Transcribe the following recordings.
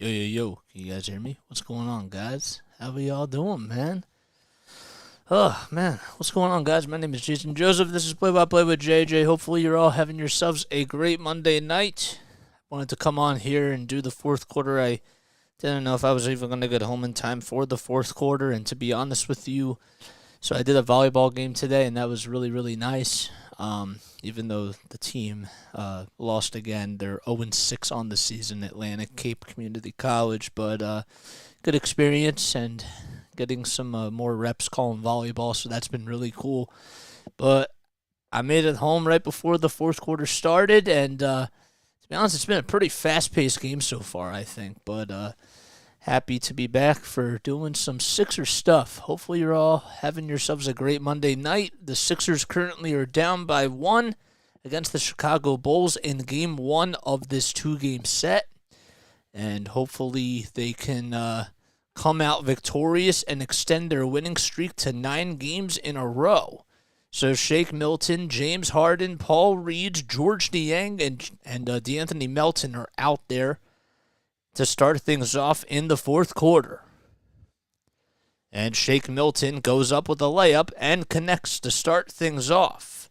Yo, yo, yo, can you guys hear me? What's going on, guys? How are y'all doing, man? Oh, man, what's going on, guys? My name is Jason Joseph. This is Play by Play with JJ. Hopefully, you're all having yourselves a great Monday night. Wanted to come on here and do the fourth quarter. I didn't know if I was even going to get home in time for the fourth quarter, and to be honest with you, so I did a volleyball game today, and that was really, really nice. Even though the team lost again, they're 0-6 on the season, Atlantic Cape Community College, but good experience and getting some more reps calling volleyball, so that's been really cool. But I made it home right before the fourth quarter started, and to be honest, it's been a pretty fast-paced game so far, I think, but happy to be back for doing some Sixers stuff. Hopefully you're all having yourselves a great Monday night. The Sixers currently are down by 1 against the Chicago Bulls in game 1 of this 2-game set. And hopefully they can come out victorious and extend their winning streak to 9 games in a row. So Shake Milton, James Harden, Paul Reed, George Niang, and DeAnthony Melton are out there to start things off in the fourth quarter. And Shake Milton goes up with a layup and connects to start things off.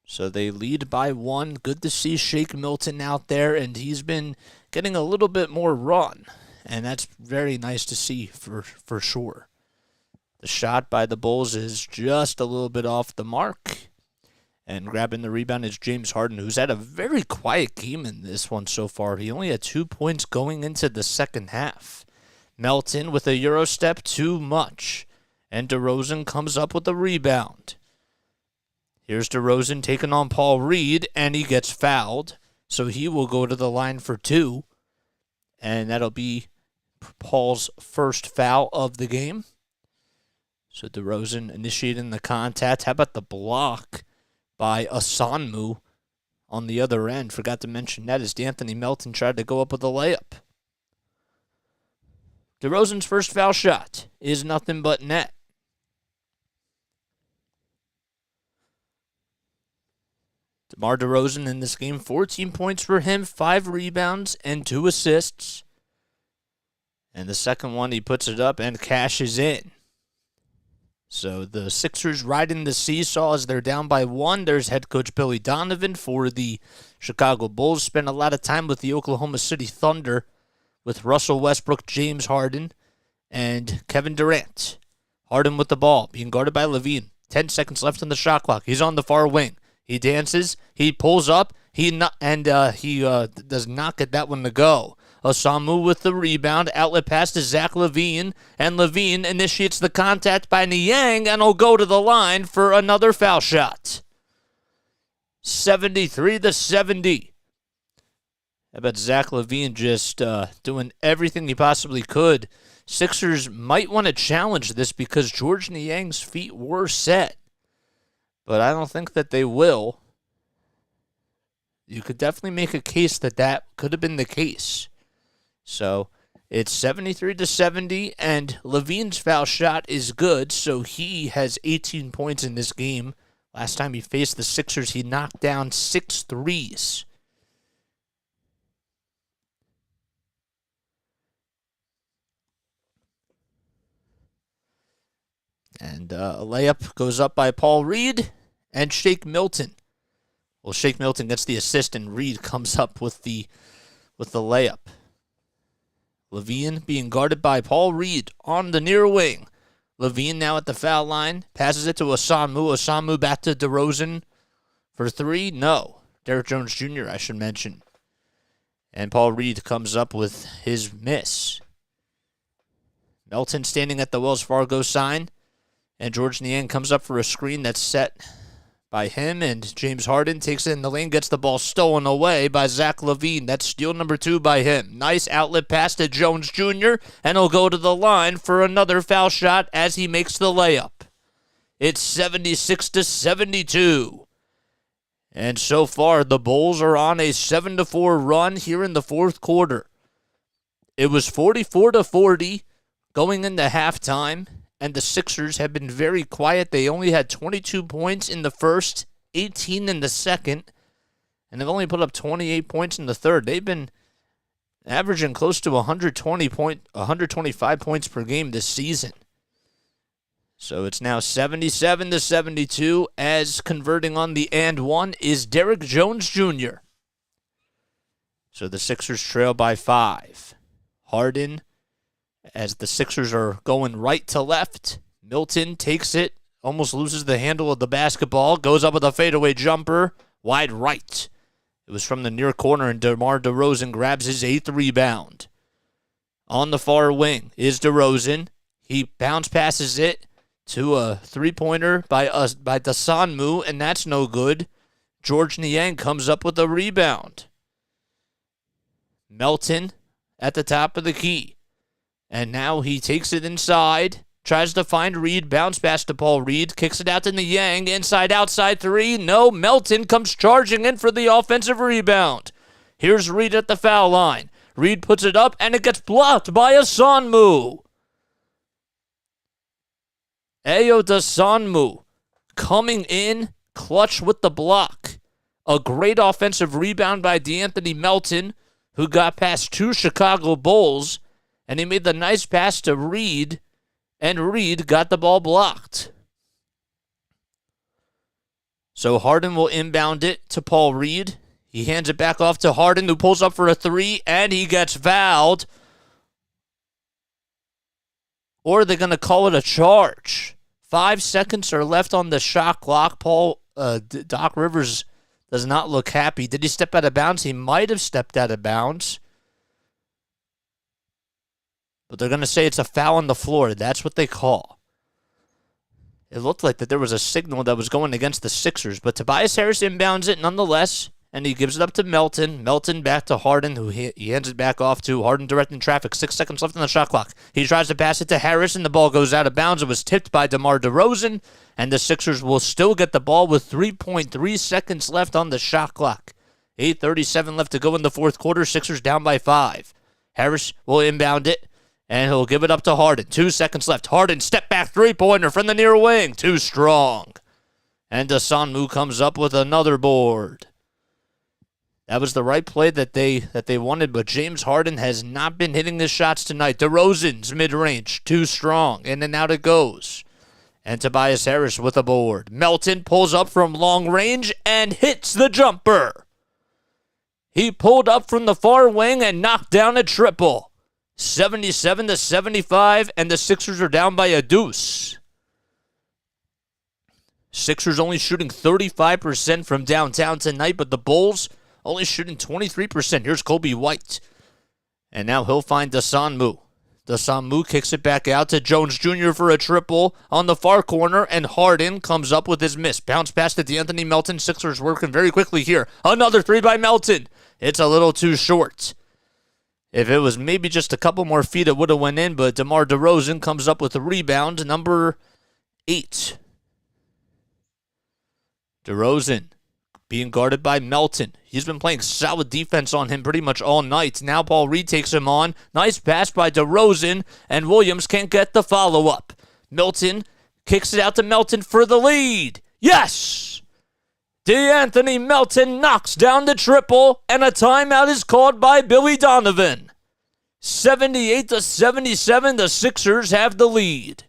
So they lead by 1. Good to see Shake Milton out there, and he's been getting a little bit more run. And that's very nice to see for sure. The shot by the Bulls is just a little bit off the mark. And grabbing the rebound is James Harden, who's had a very quiet game in this one so far. He only had 2 points going into the second half. Melton with a Euro step, too much. And DeRozan comes up with a rebound. Here's DeRozan taking on Paul Reed, and he gets fouled. So he will go to the line for 2. And that'll be Paul's first foul of the game. So DeRozan initiating the contact. How about the block by Asanmu on the other end? Forgot to mention that as DeAnthony Melton tried to go up with a layup. DeRozan's first foul shot is nothing but net. DeMar DeRozan in this game, 14 points for him, 5 rebounds, and 2 assists. And the second one, he puts it up and cashes in. So the Sixers riding the seesaw as they're down by 1. There's head coach Billy Donovan for the Chicago Bulls. Spent a lot of time with the Oklahoma City Thunder with Russell Westbrook, James Harden, and Kevin Durant. Harden with the ball, being guarded by Levine. 10 seconds left on the shot clock. He's on the far wing. He dances. He pulls up. He does not get that one to go. Osamu with the rebound, outlet pass to Zach LaVine, and LaVine initiates the contact by Niang and will go to the line for another foul shot. 73-70. How about Zach LaVine just doing everything he possibly could? Sixers might want to challenge this because George Niang's feet were set, but I don't think that they will. You could definitely make a case that could have been the case. So it's 73-70, and Levine's foul shot is good, so he has 18 points in this game. Last time he faced the Sixers, he knocked down 6 threes. And a layup goes up by Paul Reed and Shake Milton. Well, Shake Milton gets the assist, and Reed comes up with the layup. Levine being guarded by Paul Reed on the near wing. Levine now at the foul line. Passes it to Osamu. Osamu back to DeRozan for 3. No. Derrick Jones Jr., I should mention. And Paul Reed comes up with his miss. Melton standing at the Wells Fargo sign. And George Niang comes up for a screen that's set by him, and James Harden takes it in the lane, gets the ball stolen away by Zach LaVine. That's steal number 2 by him. Nice outlet pass to Jones Jr., and he'll go to the line for another foul shot as he makes the layup. It's 76-72. And so far, the Bulls are on a 7-4 run here in the fourth quarter. It was 44-40 going into halftime, and the Sixers have been very quiet. They only had 22 points in the first, 18 in the second, and they've only put up 28 points in the third. They've been averaging close to 125 points per game this season. So it's now 77-72, as converting on the and one is Derrick Jones Jr. So the Sixers trail by 5. Harden, as the Sixers are going right to left. Milton takes it, almost loses the handle of the basketball, goes up with a fadeaway jumper, wide right. It was from the near corner, and DeMar DeRozan grabs his 8th rebound. On the far wing is DeRozan. He bounce passes it to a three-pointer by Dosunmu, and that's no good. George Niang comes up with a rebound. Melton at the top of the key. And now he takes it inside, tries to find Reed, bounce pass to Paul Reed, kicks it out to Niang, inside, outside three. No, Melton comes charging in for the offensive rebound. Here's Reed at the foul line. Reed puts it up, and it gets blocked by Dosunmu. Ayo Dosunmu coming in clutch with the block. A great offensive rebound by DeAnthony Melton, who got past 2 Chicago Bulls, and he made the nice pass to Reed, and Reed got the ball blocked. So Harden will inbound it to Paul Reed. He hands it back off to Harden, who pulls up for a 3, and he gets fouled. Or are they going to call it a charge? 5 seconds are left on the shot clock. Doc Rivers does not look happy. Did he step out of bounds? He might have stepped out of bounds. But they're going to say it's a foul on the floor. That's what they call. It looked like that there was a signal that was going against the Sixers. But Tobias Harris inbounds it nonetheless. And he gives it up to Melton. Melton back to Harden, who he hands it back off to. Harden directing traffic. 6 seconds left on the shot clock. He tries to pass it to Harris, and the ball goes out of bounds. It was tipped by DeMar DeRozan, and the Sixers will still get the ball with 3.3 seconds left on the shot clock. 8:37 left to go in the fourth quarter. Sixers down by 5. Harris will inbound it, and he'll give it up to Harden. 2 seconds left. Harden, step back three-pointer from the near wing. Too strong. And Dosunmu comes up with another board. That was the right play that they wanted, but James Harden has not been hitting his shots tonight. DeRozan's mid-range, too strong. In and out it goes. And Tobias Harris with a board. Melton pulls up from long range and hits the jumper. He pulled up from the far wing and knocked down a triple. 77-75, and the Sixers are down by a deuce. Sixers only shooting 35% from downtown tonight, but the Bulls only shooting 23%. Here's Kobe White. And now he'll find Dosunmu. Dosunmu kicks it back out to Jones Jr. for a triple on the far corner, and Harden comes up with his miss. Bounce pass to DeAnthony Melton. Sixers working very quickly here. Another 3 by Melton. It's a little too short. If it was maybe just a couple more feet, it would have went in, but DeMar DeRozan comes up with a rebound, number 8. DeRozan being guarded by Melton. He's been playing solid defense on him pretty much all night. Now Paul Reed takes him on. Nice pass by DeRozan, and Williams can't get the follow-up. Milton kicks it out to Melton for the lead. Yes! DeAnthony Melton knocks down the triple, and a timeout is called by Billy Donovan. 78-77, the Sixers have the lead.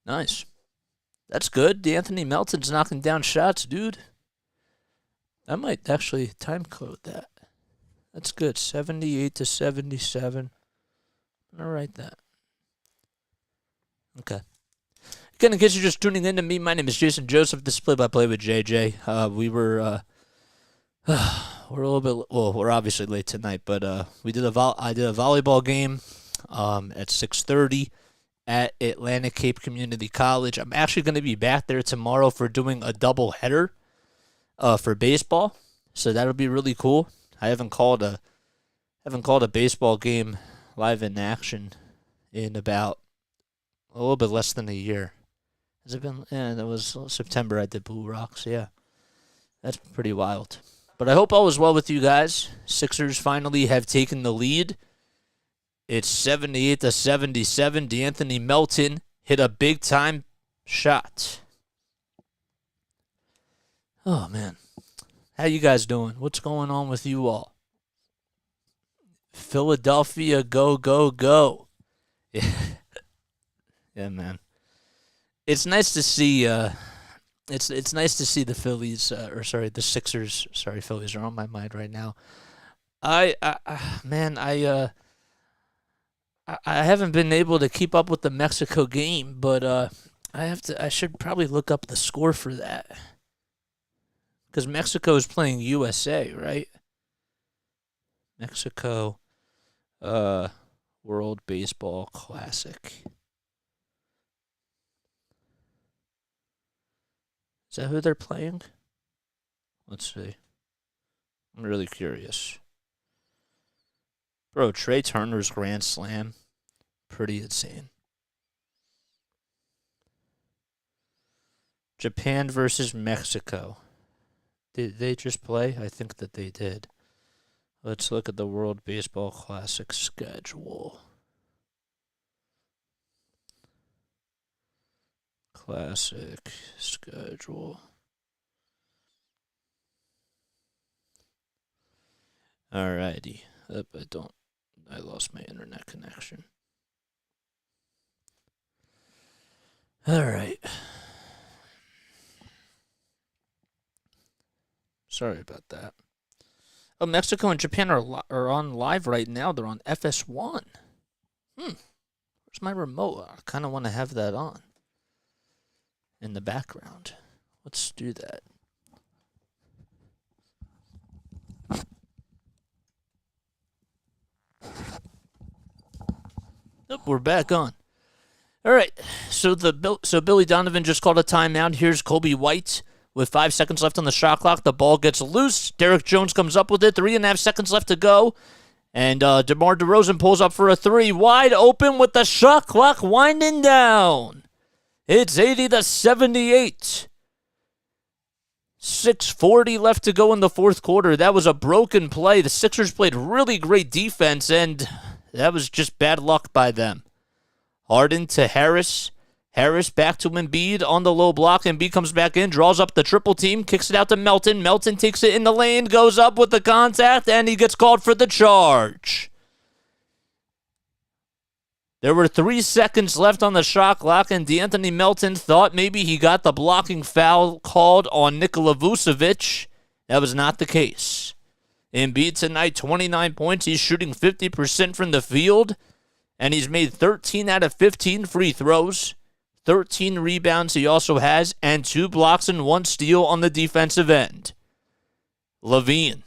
Nice. That's good. DeAnthony Melton's knocking down shots, dude. I might actually time code that. That's good. 78-77. I'm going to write that. Okay. Again, in case you're just tuning in to me, my name is Jason Joseph. This is Play-by-Play with JJ. We're a little bit, well, we're obviously late tonight, but I did a volleyball game at 6:30 at Atlantic Cape Community College. I'm actually going to be back there tomorrow for doing a double header for baseball, so that'll be really cool. I haven't called a baseball game live in action in about a little bit less than a year. Has it been? Yeah, that was September. I did Blue Rocks. Yeah, that's pretty wild. But I hope all is well with you guys. Sixers finally have taken the lead. It's 78-77. DeAnthony Melton hit a big-time shot. Oh, man. How you guys doing? What's going on with you all? Philadelphia, go, go, go. Yeah, yeah, man. It's nice to see. It's nice to see the Phillies, the Sixers. Sorry, Phillies are on my mind right now. Man, I haven't been able to keep up with the Mexico game, but I should probably look up the score for that because Mexico is playing USA, right? Mexico, World Baseball Classic. Is that who they're playing? Let's see. I'm really curious. Bro, Trey Turner's Grand Slam. Pretty insane. Japan versus Mexico. Did they just play? I think that they did. Let's look at the World Baseball Classic schedule. Classic schedule. Alrighty. I lost my internet connection. Alright. Sorry about that. Oh, Mexico and Japan are on live right now. They're on FS1. Where's my remote? I kind of want to have that on in the background. Let's do that. Oh, we're back on. All right. So Billy Donovan just called a timeout. Here's Kobe White with 5 seconds left on the shot clock. The ball gets loose. Derek Jones comes up with it. 3.5 seconds left to go. And DeMar DeRozan pulls up for a three. Wide open with the shot clock winding down. It's 80-78. 6:40 left to go in the fourth quarter. That was a broken play. The Sixers played really great defense, and that was just bad luck by them. Harden to Harris. Harris back to Embiid on the low block. Embiid comes back in, draws up the triple team, kicks it out to Melton. Melton takes it in the lane, goes up with the contact, and he gets called for the charge. There were 3 seconds left on the shot clock, and DeAnthony Melton thought maybe he got the blocking foul called on Nikola Vucevic. That was not the case. Embiid tonight, 29 points. He's shooting 50% from the field, and he's made 13 out of 15 free throws. 13 rebounds he also has, and 2 blocks and 1 steal on the defensive end. LaVine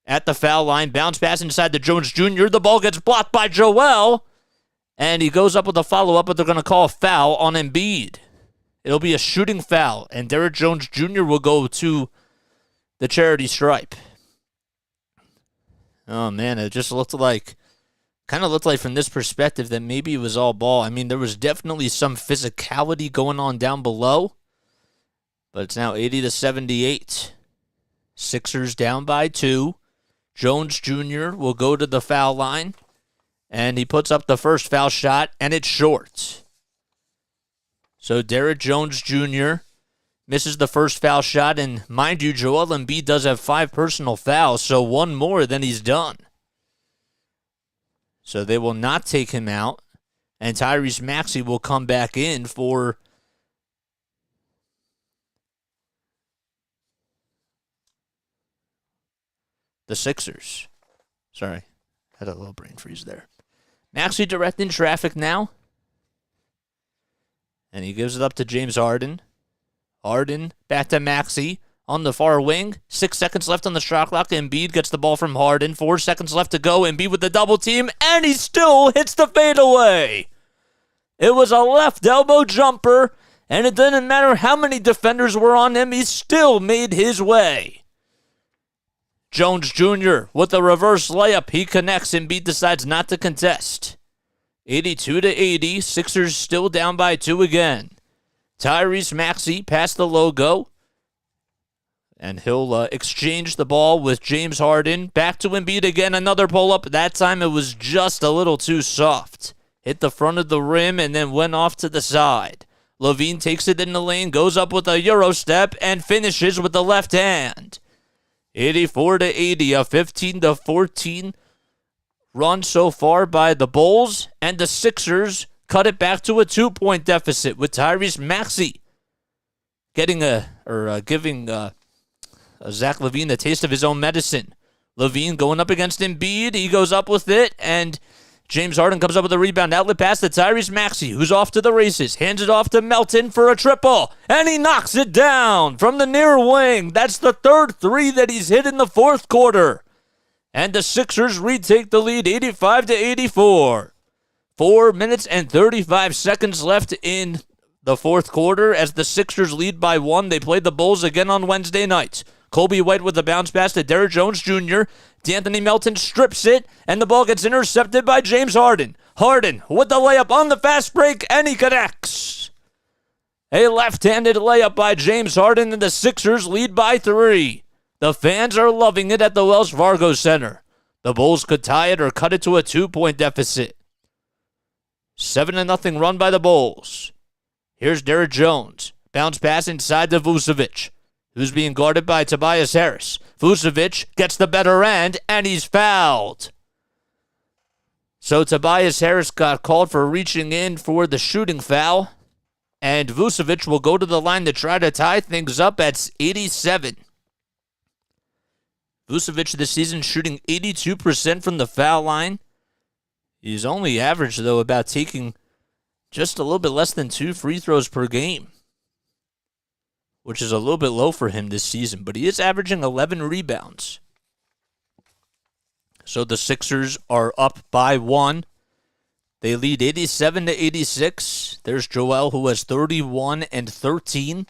at the foul line, bounce pass inside to Jones Jr. The ball gets blocked by Joel, and he goes up with a follow-up, but they're going to call a foul on Embiid. It'll be a shooting foul, and Derrick Jones Jr. will go to the charity stripe. Oh, man, it just looked like from this perspective that maybe it was all ball. I mean, there was definitely some physicality going on down below, but it's now 80-78. Sixers down by 2. Jones Jr. will go to the foul line, and he puts up the first foul shot, and it's short. So Derrick Jones Jr. misses the first foul shot, and mind you, Joel Embiid does have 5 personal fouls, so 1 more than he's done. So they will not take him out, and Tyrese Maxey will come back in for the Sixers. Sorry, had a little brain freeze there. Maxey directing traffic now, and he gives it up to James Harden. Harden back to Maxey on the far wing. 6 seconds left on the shot clock. Embiid gets the ball from Harden. 4 seconds left to go. Embiid with the double team, and he still hits the fadeaway. It was a left elbow jumper, and it didn't matter how many defenders were on him. He still made his way. Jones Jr. with a reverse layup. He connects. Embiid decides not to contest. 82-80. Sixers still down by 2 again. Tyrese Maxey past the logo. And he'll exchange the ball with James Harden. Back to Embiid again. Another pull-up. That time it was just a little too soft. Hit the front of the rim and then went off to the side. LaVine takes it in the lane, goes up with a Euro step, and finishes with the left hand. 84-80, a 15-14 run so far by the Bulls, and the Sixers cut it back to a 2-point deficit with Tyrese Maxey giving Zach LaVine a taste of his own medicine. LaVine going up against Embiid. He goes up with it, and James Harden comes up with a rebound. Outlet pass to Tyrese Maxey, who's off to the races. Hands it off to Melton for a triple, and he knocks it down from the near wing. That's the third three that he's hit in the fourth quarter. And the Sixers retake the lead 85-84. 4 minutes and 35 seconds left in the fourth quarter as the Sixers lead by 1. They played the Bulls again on Wednesday night. Kobe White with a bounce pass to Derrick Jones Jr. D'Anthony Melton strips it, and the ball gets intercepted by James Harden. Harden with the layup on the fast break, and he connects. A left-handed layup by James Harden, and the Sixers lead by 3. The fans are loving it at the Wells Fargo Center. The Bulls could tie it or cut it to a 2-point deficit. 7-0 run by the Bulls. Here's Derrick Jones. Bounce pass inside to Vucevic, who's being guarded by Tobias Harris. Vucevic gets the better end, and he's fouled. So Tobias Harris got called for reaching in for the shooting foul, and Vucevic will go to the line to try to tie things up at 87. Vucevic this season shooting 82% from the foul line. He's only averaged, though, about taking just a little bit less than 2 free throws per game, which is a little bit low for him this season, but he is averaging 11 rebounds. So the Sixers are up by 1. They lead 87-86. There's Joel, who has 31 and 13.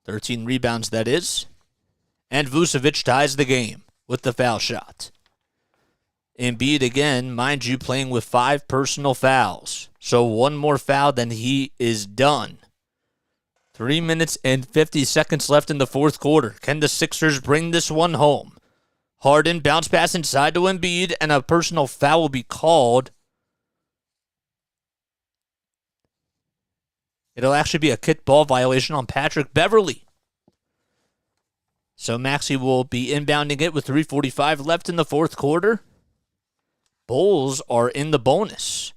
13 rebounds, that is. And Vucevic ties the game with the foul shot. Embiid, again, mind you, playing with 5 personal fouls. So one more foul, then he is done. 3 minutes and 50 seconds left in the fourth quarter. Can the Sixers bring this one home? Harden, bounce pass inside to Embiid, and a personal foul will be called. It'll actually be a kickball violation on Patrick Beverley. So Maxey will be inbounding it with 3:45 left in the fourth quarter. Bulls are in the bonus.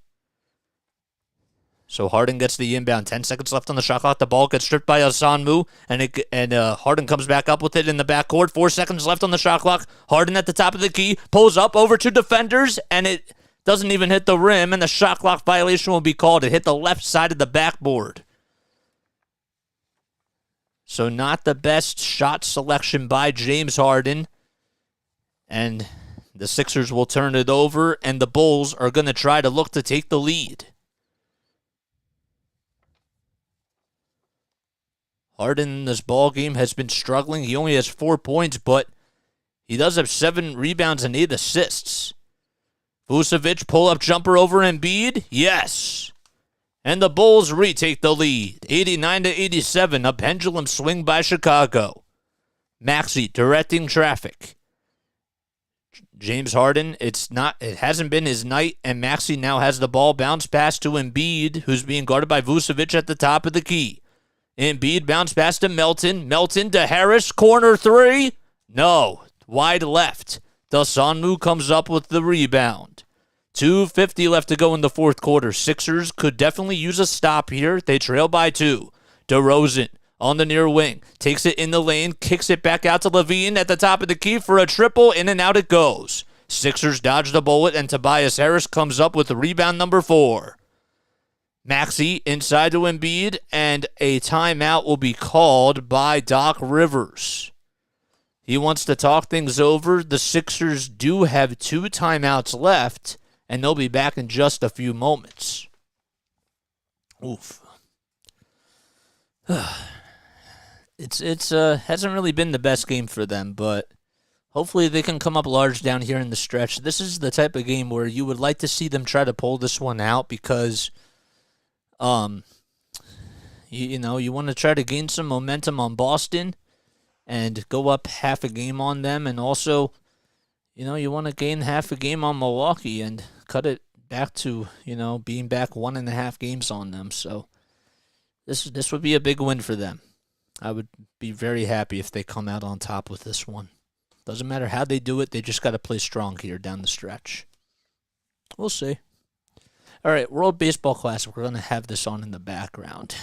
So Harden gets the inbound. 10 seconds left on the shot clock. The ball gets stripped by Osanmu, and Harden comes back up with it in the backcourt. 4 seconds left on the shot clock. Harden at the top of the key, pulls up over 2 defenders, and it doesn't even hit the rim, and the shot clock violation will be called. It hit the left side of the backboard. So not the best shot selection by James Harden. And the Sixers will turn it over, and the Bulls are going to try to look to take the lead. Harden in this ball game has been struggling. He only has 4 points, but he does have 7 rebounds and 8 assists. Vucevic, pull-up jumper over Embiid. Yes. And the Bulls retake the lead, 89-87, a pendulum swing by Chicago. Maxey directing traffic. James Harden, it hasn't been his night, and Maxey now has the ball. Bounce pass to Embiid, who's being guarded by Vucevic at the top of the key. Embiid bounce pass to Melton. Melton to Harris, corner 3. No, wide left. Dosunmu comes up with the rebound. 2:50 left to go in the fourth quarter. Sixers could definitely use a stop here. They trail by 2. DeRozan on the near wing. Takes it in the lane. Kicks it back out to LaVine at the top of the key for a triple. In and out it goes. Sixers dodge the bullet, and Tobias Harris comes up with rebound number 4. Maxey inside to Embiid, and a timeout will be called by Doc Rivers. He wants to talk things over. The Sixers do have 2 timeouts left, and they'll be back in just a few moments. Oof. It's hasn't really been the best game for them, but hopefully they can come up large down here in the stretch. This is the type of game where you would like to see them try to pull this one out because, you want to try to gain some momentum on Boston and go up half a game on them, and also, you want to gain half a game on Milwaukee and cut it back to, being back 1.5 games on them. So this would be a big win for them. I would be very happy if they come out on top with this one. Doesn't matter how they do it. They just got to play strong here down the stretch. We'll see. All right, World Baseball Classic. We're going to have this on in the background.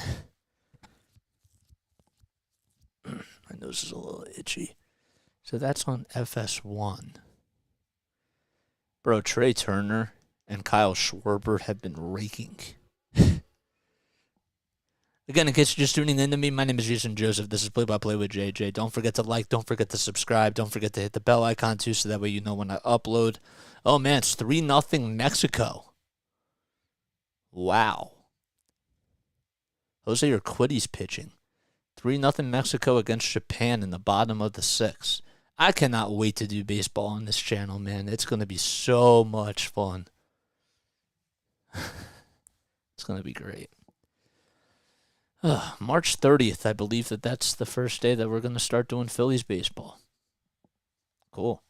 My nose is a little itchy. So that's on FS1. Bro, Trey Turner and Kyle Schwarber have been raking. Again, in case you're just tuning in to me, my name is Jason Joseph. This is Play by Play with JJ. Don't forget to like. Don't forget to subscribe. Don't forget to hit the bell icon, too, so that way you know when I upload. Oh, man, it's 3-0 Mexico. Wow. Jose Urquidy's pitching. 3-0 Mexico against Japan in the bottom of the 6th. I cannot wait to do baseball on this channel, man. It's going to be so much fun. It's going to be great. March 30th, I believe that's the first day that we're going to start doing Phillies baseball. Cool.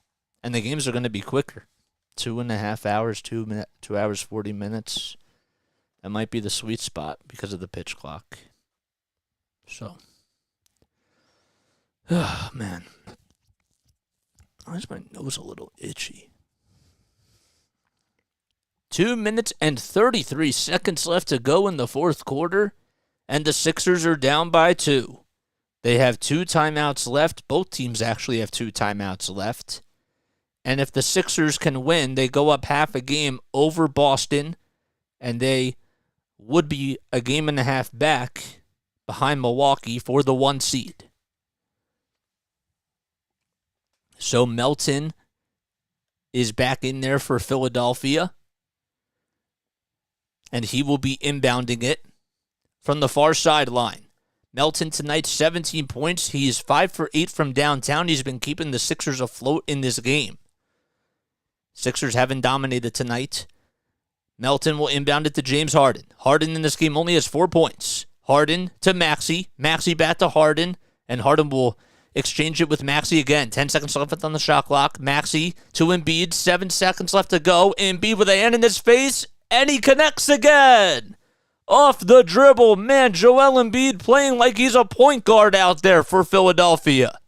And the games are going to be quicker. 2.5 hours, 2 hours, 40 minutes. That might be the sweet spot because of the pitch clock. So. Oh, man. Why is my nose a little itchy? 2 minutes and 33 seconds left to go in the fourth quarter. And the Sixers are down by 2. They have 2 timeouts left. Both teams actually have 2 timeouts left. And if the Sixers can win, they go up half a game over Boston. And they would be a game and a half back behind Milwaukee for the 1 seed. So Melton is back in there for Philadelphia. And he will be inbounding it from the far sideline. Melton tonight, 17 points. He is 5 for 8 from downtown. He's been keeping the Sixers afloat in this game. Sixers haven't dominated tonight. Melton will inbound it to James Harden. Harden in this game only has 4 points. Harden to Maxey. Maxey back to Harden. And Harden will exchange it with Maxey again. 10 seconds left on the shot clock. Maxey to Embiid. 7 seconds left to go. Embiid with a hand in his face. And he connects again. Off the dribble, man, Joel Embiid playing like he's a point guard out there for Philadelphia.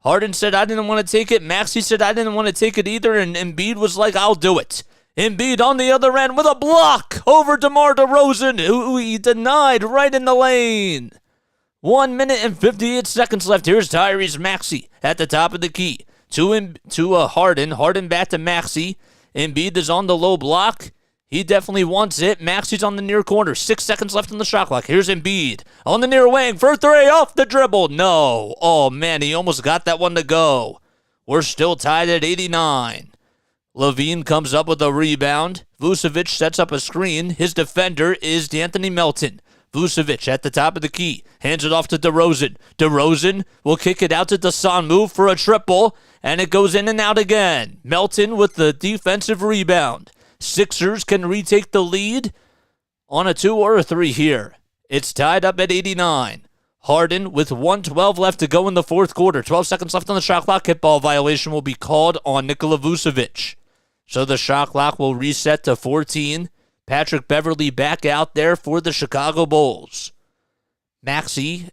Harden said, I didn't want to take it. Maxey said, I didn't want to take it either, and Embiid was like, I'll do it. Embiid on the other end with a block over DeMar DeRozan, who he denied right in the lane. 1 minute and 58 seconds left. Here's Tyrese Maxey at the top of the key. To Harden. Harden back to Maxey. Embiid is on the low block. He definitely wants it. Maxey's on the near corner. 6 seconds left on the shot clock. Here's Embiid on the near wing for 3 off the dribble. No. Oh, man, he almost got that one to go. We're still tied at 89. Levine comes up with a rebound. Vucevic sets up a screen. His defender is D'Anthony Melton. Vucevic at the top of the key. Hands it off to DeRozan. DeRozan will kick it out to Dosunmu for a triple, and it goes in and out again. Melton with the defensive rebound. Sixers can retake the lead on a 2 or a 3 here. It's tied up at 89. Harden with 1:12 left to go in the fourth quarter. 12 seconds left on the shot clock. Hit ball violation will be called on Nikola Vucevic. So the shot clock will reset to 14. Patrick Beverley back out there for the Chicago Bulls. Maxey,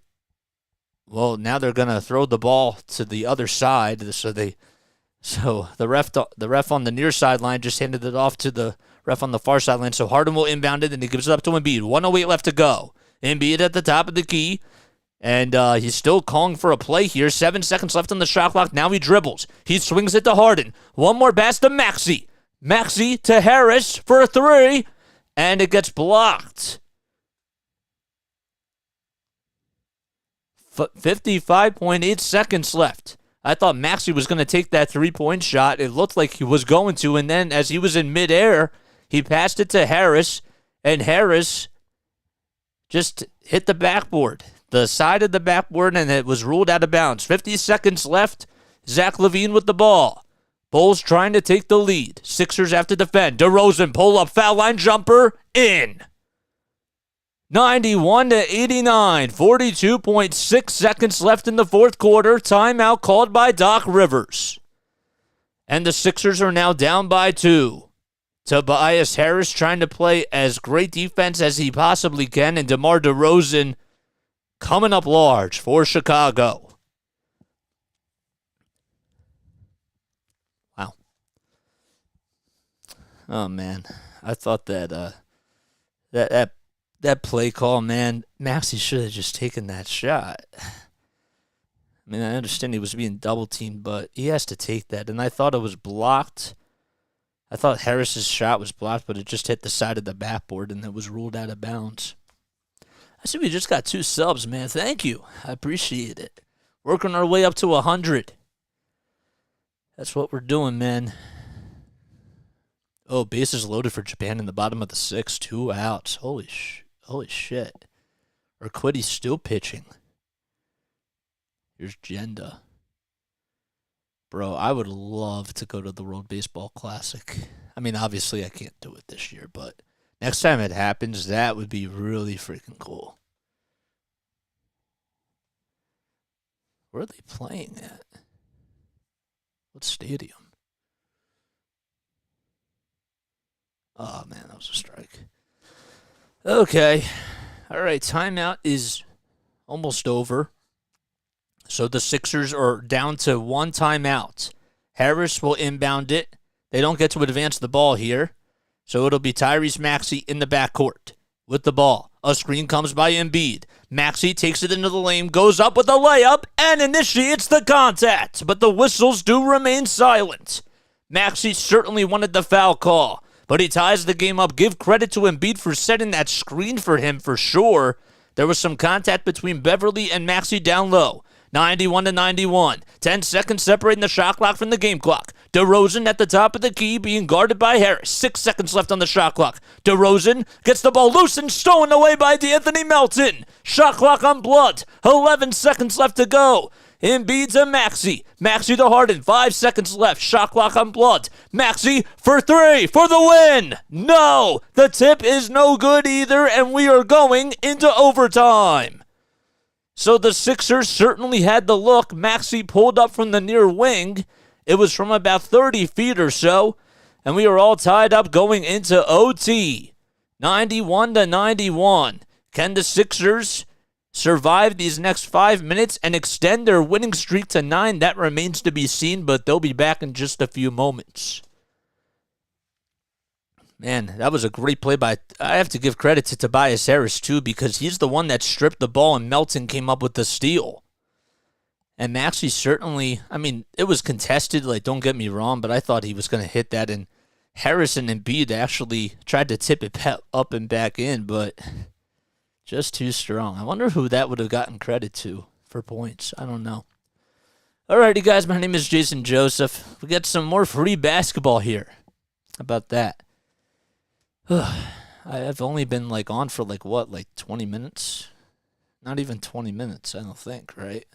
well, now they're going to throw the ball to the other side. So the ref on the near sideline just handed it off to the ref on the far sideline. So Harden will inbound it, and he gives it up to Embiid. 1:08 left to go. Embiid at the top of the key, and he's still calling for a play here. 7 seconds left on the shot clock. Now he dribbles. He swings it to Harden. One more pass to Maxey. Maxey to Harris for a 3, and it gets blocked. 55.8 seconds left. I thought Maxey was going to take that 3-point shot. It looked like he was going to, and then as he was in midair, he passed it to Harris, and Harris just hit the backboard, the side of the backboard, and it was ruled out of bounds. 50 seconds left. Zach LaVine with the ball. Bulls trying to take the lead. Sixers have to defend. DeRozan pull-up foul line jumper in. 91-89, 42.6 seconds left in the fourth quarter. Timeout called by Doc Rivers. And the Sixers are now down by 2. Tobias Harris trying to play as great defense as he possibly can, and DeMar DeRozan coming up large for Chicago. Oh man, I thought that play call, man, Maxey should have just taken that shot. I mean, I understand he was being double teamed, but he has to take that. And I thought it was blocked. I thought Harris's shot was blocked, but it just hit the side of the backboard and it was ruled out of bounds. I see we just got 2 subs, man. Thank you. I appreciate it. Working our way up to 100. That's what we're doing, man. Oh, bases loaded for Japan in the bottom of the 6th. 2 outs. Holy shit. Urquidy's still pitching. Here's Jenda. Bro, I would love to go to the World Baseball Classic. I mean, obviously I can't do it this year, but next time it happens, that would be really freaking cool. Where are they playing at? What stadium? Oh, man, that was a strike. Okay. All right, timeout is almost over. So the Sixers are down to 1 timeout. Harris will inbound it. They don't get to advance the ball here. So it'll be Tyrese Maxey in the backcourt with the ball. A screen comes by Embiid. Maxey takes it into the lane, goes up with a layup, and initiates the contact. But the whistles do remain silent. Maxey certainly wanted the foul call, but he ties the game up. Give credit to Embiid for setting that screen for him for sure. There was some contact between Beverly and Maxey down low. 91-91. 10 seconds separating the shot clock from the game clock. DeRozan at the top of the key being guarded by Harris. 6 seconds left on the shot clock. DeRozan gets the ball loose and stolen away by D'Anthony Melton. Shot clock on blood. 11 seconds left to go. Embiid to Maxey. Maxey to Harden. 5 seconds left. Shot clock on blood. Maxey for 3 for the win. No, the tip is no good either, and we are going into overtime. So the Sixers certainly had the look. Maxey pulled up from the near wing. It was from about 30 feet or so. And we are all tied up going into OT. 91-91. Can the Sixers survive these next 5 minutes and extend their winning streak to 9? That remains to be seen, but they'll be back in just a few moments. Man, that was a great play by... I have to give credit to Tobias Harris, too, because he's the one that stripped the ball and Melton came up with the steal. And Maxey certainly... I mean, it was contested, like, don't get me wrong, but I thought he was going to hit that, and Harrison and Embiid actually tried to tip it up and back in, but just too strong. I wonder who that would have gotten credit to for points. I don't know. Alrighty, guys, my name is Jason Joseph. We got some more free basketball here. How about that? I've only been on for 20 minutes? Not even 20 minutes, I don't think, right?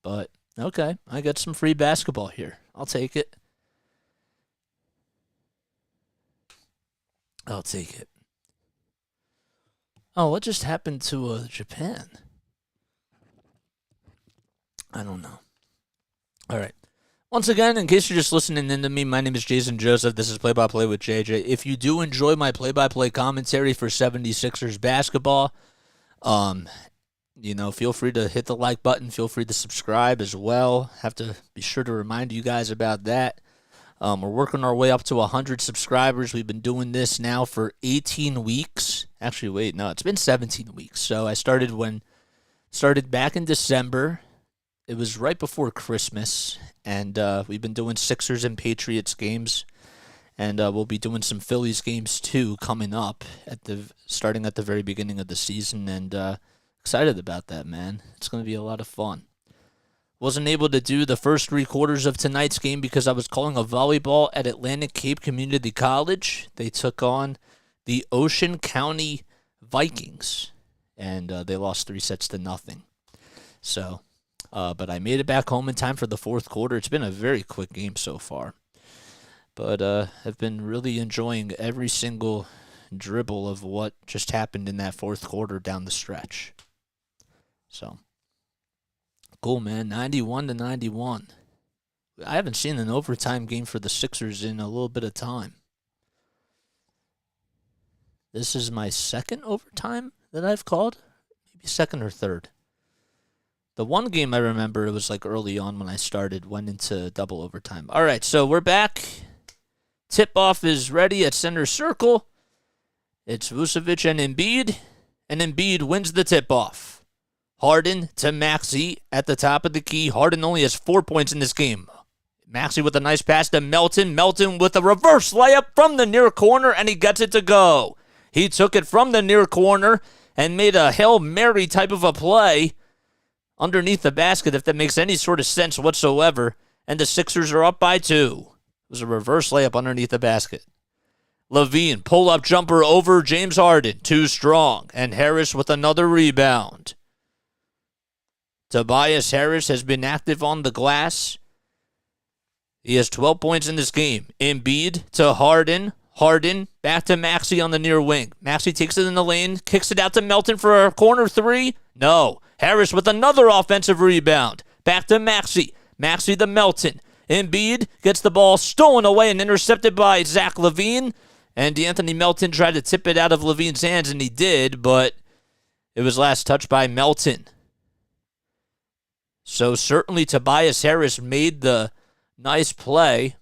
But, okay, I got some free basketball here. I'll take it. I'll take it. Oh, what just happened to Japan? I don't know. All right. Once again, in case you're just listening in to me, my name is Jason Joseph. This is Play-by-Play with JJ. If you do enjoy my play-by-play commentary for 76ers basketball, feel free to hit the like button. Feel free to subscribe as well. Have to be sure to remind you guys about that. We're working our way up to 100 subscribers. We've been doing this now for 18 weeks. Actually, wait, no, it's been 17 weeks. So I started back in December. It was right before Christmas, and we've been doing Sixers and Patriots games, and we'll be doing some Phillies games too coming up starting at the very beginning of the season, and excited about that, man. It's going to be a lot of fun. Wasn't able to do the first 3 quarters of tonight's game because I was calling a volleyball at Atlantic Cape Community College. They took on the Ocean County Vikings, and they lost 3-0. So... but I made it back home in time for the 4th quarter. It's been a very quick game so far. But I've been really enjoying every single dribble of what just happened in that 4th quarter down the stretch. So, cool, man. 91-91. I haven't seen an overtime game for the Sixers in a little bit of time. This is my 2nd overtime that I've called. Maybe 2nd or 3rd. The one game I remember, it was early on when I started, went into double overtime. All right, so we're back. Tip-off is ready at center circle. It's Vucevic and Embiid wins the tip-off. Harden to Maxey at the top of the key. Harden only has 4 points in this game. Maxey with a nice pass to Melton. Melton with a reverse layup from the near corner, and he gets it to go. He took it from the near corner and made a Hail Mary type of a play underneath the basket, if that makes any sort of sense whatsoever. And the Sixers are up by 2. It was a reverse layup underneath the basket. Levine, pull-up jumper over James Harden. Too strong. And Harris with another rebound. Tobias Harris has been active on the glass. He has 12 points in this game. Embiid to Harden. Harden back to Maxey on the near wing. Maxey takes it in the lane, kicks it out to Melton for a corner 3. No. Harris with another offensive rebound. Back to Maxey. Maxey to Melton. Embiid gets the ball stolen away and intercepted by Zach LaVine. And DeAnthony Melton tried to tip it out of LaVine's hands, and he did, but it was last touched by Melton. So certainly Tobias Harris made the nice play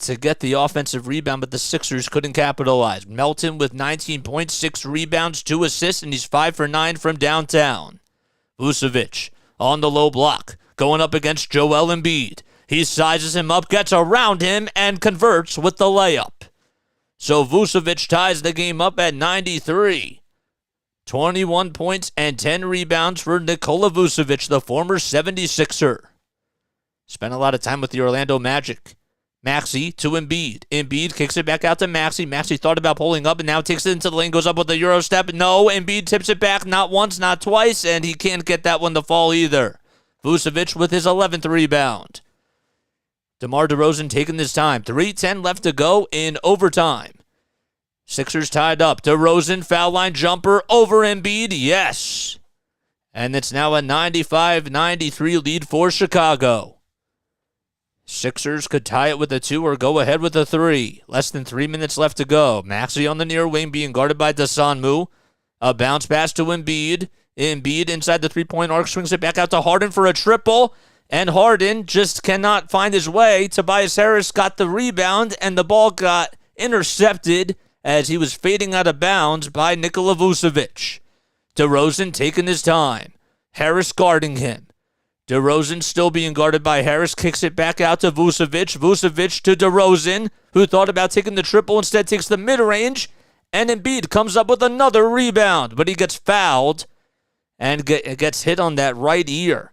to get the offensive rebound, but the Sixers couldn't capitalize. Melton with 19.6 rebounds, 2 assists, and he's 5 for 9 from downtown. Vucevic on the low block, going up against Joel Embiid. He sizes him up, gets around him, and converts with the layup. So Vucevic ties the game up at 93. 21 points and 10 rebounds for Nikola Vucevic, the former 76er. Spent a lot of time with the Orlando Magic. Maxey to Embiid. Embiid kicks it back out to Maxey. Maxey thought about pulling up and now takes it into the lane, goes up with a Euro step. No, Embiid tips it back not once, not twice, and he can't get that one to fall either. Vucevic with his 11th rebound. DeMar DeRozan taking his time. 3:10 left to go in overtime. Sixers tied up. DeRozan, foul line jumper over Embiid. Yes. And it's now a 95-93 lead for Chicago. Sixers could tie it with a 2 or go ahead with a 3. Less than 3 minutes left to go. Maxey on the near wing being guarded by Dosunmu. A bounce pass to Embiid. Embiid inside the three-point arc swings it back out to Harden for a triple. And Harden just cannot find his way. Tobias Harris got the rebound, and the ball got intercepted as he was fading out of bounds by Nikola Vucevic. DeRozan taking his time. Harris guarding him. DeRozan still being guarded by Harris. Kicks it back out to Vucevic. Vucevic to DeRozan, who thought about taking the triple, instead takes the mid-range. And Embiid comes up with another rebound, but he gets fouled and gets hit on that right ear.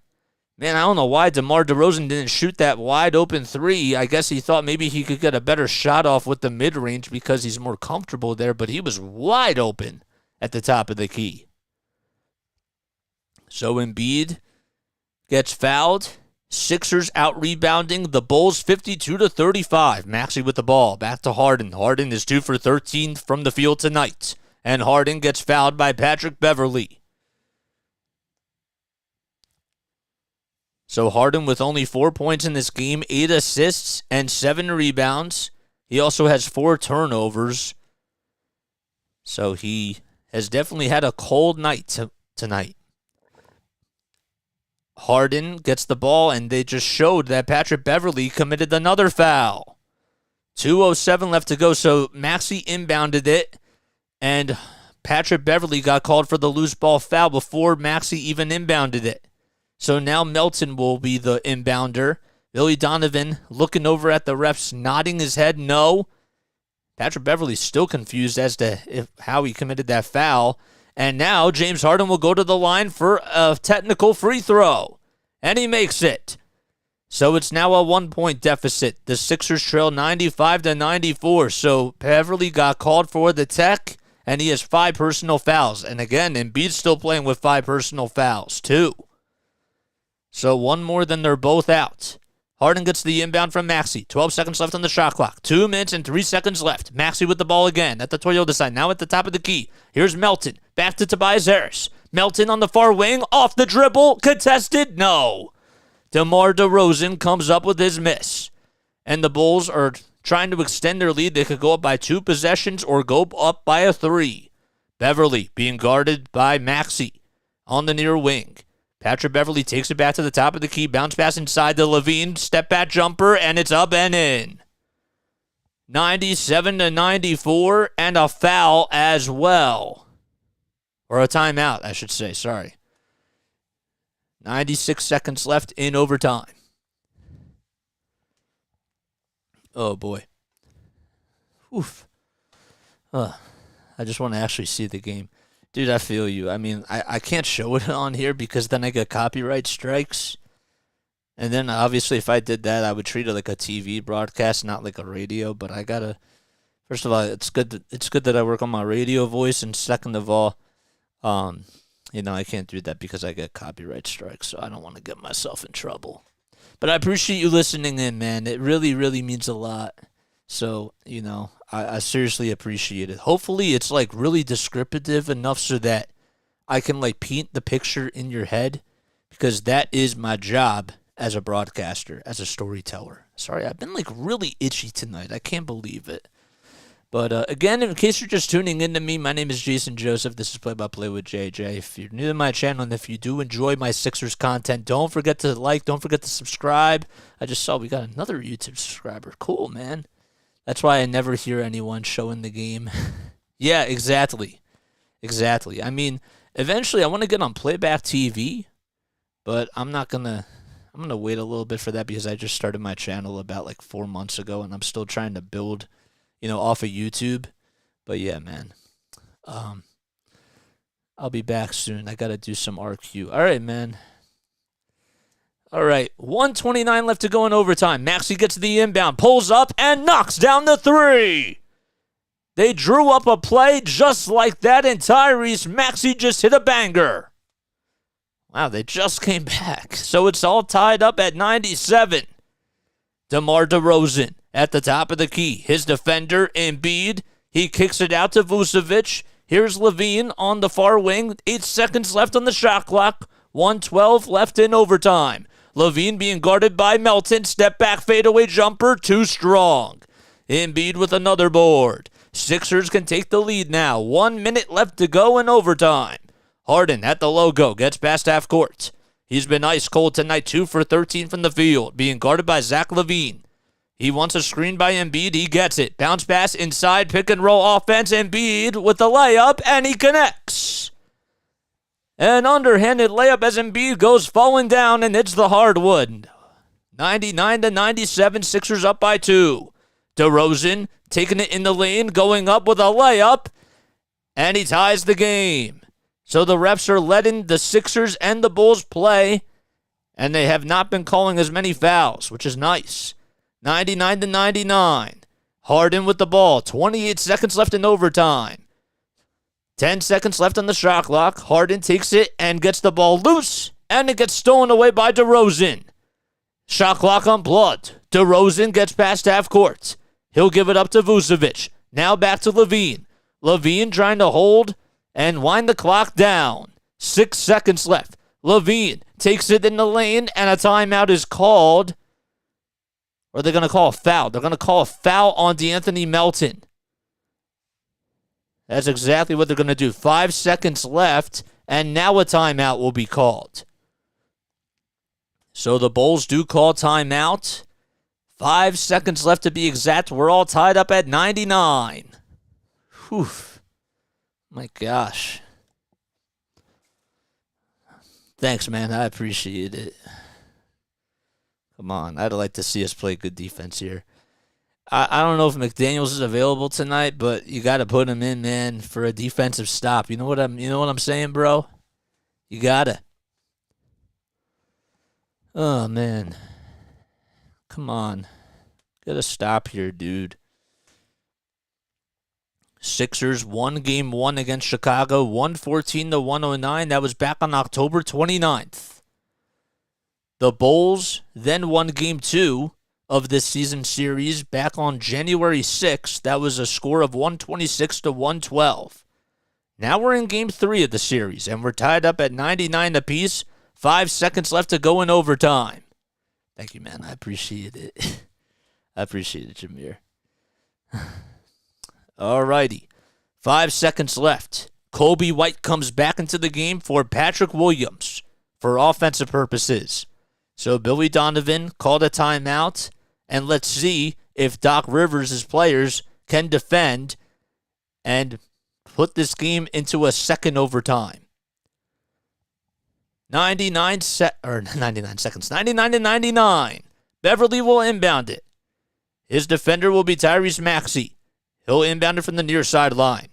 Man, I don't know why DeMar DeRozan didn't shoot that wide-open 3. I guess he thought maybe he could get a better shot off with the mid-range because he's more comfortable there, but he was wide open at the top of the key. So Embiid gets fouled. Sixers out-rebounding the Bulls 52-35. Maxey with the ball. Back to Harden. Harden is 2 for 13 from the field tonight. And Harden gets fouled by Patrick Beverley. So Harden with only 4 points in this game, 8 assists and 7 rebounds. He also has 4 turnovers. So he has definitely had a cold night tonight. Harden gets the ball, and they just showed that Patrick Beverley committed another foul. 2:07 left to go, so Maxey inbounded it, and Patrick Beverley got called for the loose ball foul before Maxey even inbounded it. So now Melton will be the inbounder. Billy Donovan looking over at the refs, nodding his head no. Patrick Beverley's still confused as to how he committed that foul. And now James Harden will go to the line for a technical free throw. And he makes it. So it's now a 1-point deficit. The Sixers trail 95-94. So Beverley got called for the tech, and he has 5 personal fouls. And again, Embiid's still playing with 5 personal fouls, too. So one more than they're both out. Harden gets the inbound from Maxey. 12 seconds left on the shot clock. 2 minutes and 3 seconds left. Maxey with the ball again at the Toyota side. Now at the top of the key. Here's Melton. Back to Tobias Harris. Melton on the far wing. Off the dribble. Contested. No. DeMar DeRozan comes up with his miss. And the Bulls are trying to extend their lead. They could go up by 2 possessions or go up by a 3. Beverley being guarded by Maxey on the near wing. Patrick Beverley takes it back to the top of the key. Bounce pass inside to Levine. Step back jumper, and it's up and in. 97-94, and a foul as well. Or a timeout, I should say. Sorry. 96 seconds left in overtime. Oh, boy. Oof. I just want to actually see the game. Dude, I feel you. I mean, I can't show it on here because then I get copyright strikes. And then, obviously, if I did that, I would treat it like a TV broadcast, not like a radio. But I gotta... First of all, it's good that I work on my radio voice. And second of all, I can't do that because I get copyright strikes. So I don't want to get myself in trouble. But I appreciate you listening in, man. It really, really means a lot. So, I seriously appreciate it. Hopefully it's like really descriptive enough so that I can like paint the picture in your head, because that is my job as a broadcaster, as a storyteller. Sorry, I've been like really itchy tonight. I can't believe it. But again, in case you're just tuning in to me, my name is Jason Joseph. This is Play by Play with JJ. If you're new to my channel and if you do enjoy my Sixers content, don't forget to like, don't forget to subscribe. I just saw we got another YouTube subscriber. Cool, man. That's why I never hear anyone showing the game. Yeah, exactly. Exactly. I mean, eventually I want to get on playback TV, but I'm going to wait a little bit for that because I just started my channel about like 4 months ago and I'm still trying to build, off of YouTube. But yeah, man. I'll be back soon. I got to do some RQ. All right, man. All right, 1:29 left to go in overtime. Maxey gets the inbound, pulls up, and knocks down the three. They drew up a play just like that, and Tyrese Maxey just hit a banger. Wow, they just came back. So it's all tied up at 97. DeMar DeRozan at the top of the key. His defender, Embiid, he kicks it out to Vucevic. Here's LaVine on the far wing. 8 seconds left on the shot clock. 1:12 left in overtime. LaVine being guarded by Melton. Step back fadeaway jumper. Too strong. Embiid with another board. Sixers can take the lead now. 1 minute left to go in overtime. Harden at the logo. Gets past half court. He's been ice cold tonight. 2 for 13 from the field. Being guarded by Zach LaVine. He wants a screen by Embiid. He gets it. Bounce pass inside. Pick and roll offense. Embiid with the layup. And he connects. An underhanded layup as Embiid goes falling down and hits the hardwood. 99-97, Sixers up by 2. DeRozan taking it in the lane, going up with a layup, and he ties the game. So the refs are letting the Sixers and the Bulls play, and they have not been calling as many fouls, which is nice. 99-99. Harden with the ball. 28 seconds left in overtime. 10 seconds left on the shot clock. Harden takes it and gets the ball loose, and it gets stolen away by DeRozan. Shot clock unplugged. DeRozan gets past half court. He'll give it up to Vucevic. Now back to LaVine. LaVine trying to hold and wind the clock down. 6 seconds left. LaVine takes it in the lane, and a timeout is called. Or they're going to call a foul. They're going to call a foul on DeAnthony Melton. That's exactly what they're going to do. 5 seconds left, and now a timeout will be called. So the Bulls do call timeout. 5 seconds left to be exact. We're all tied up at 99. Whew. My gosh. Thanks, man. I appreciate it. Come on. I'd like to see us play good defense here. I don't know if McDaniels is available tonight, but you got to put him in, man, for a defensive stop. You know what I'm saying, bro? You got to. Oh, man. Come on. Got to stop here, dude. Sixers won game 1 against Chicago, 114-109. That was back on October 29th. The Bulls then won game 2 of this season series back on January 6th. That was a score of 126-112. Now we're in game 3 of the series, and we're tied up at 99 apiece. 5 seconds left to go in overtime. Thank you, man. I appreciate it. I appreciate it, Jameer. All righty. 5 seconds left. Kobe White comes back into the game for Patrick Williams for offensive purposes. So Billy Donovan called a timeout, and let's see if Doc Rivers' players can defend and put this game into a second overtime. 99 seconds. 99 to 99. Beverly will inbound it. His defender will be Tyrese Maxey. He'll inbound it from the near sideline.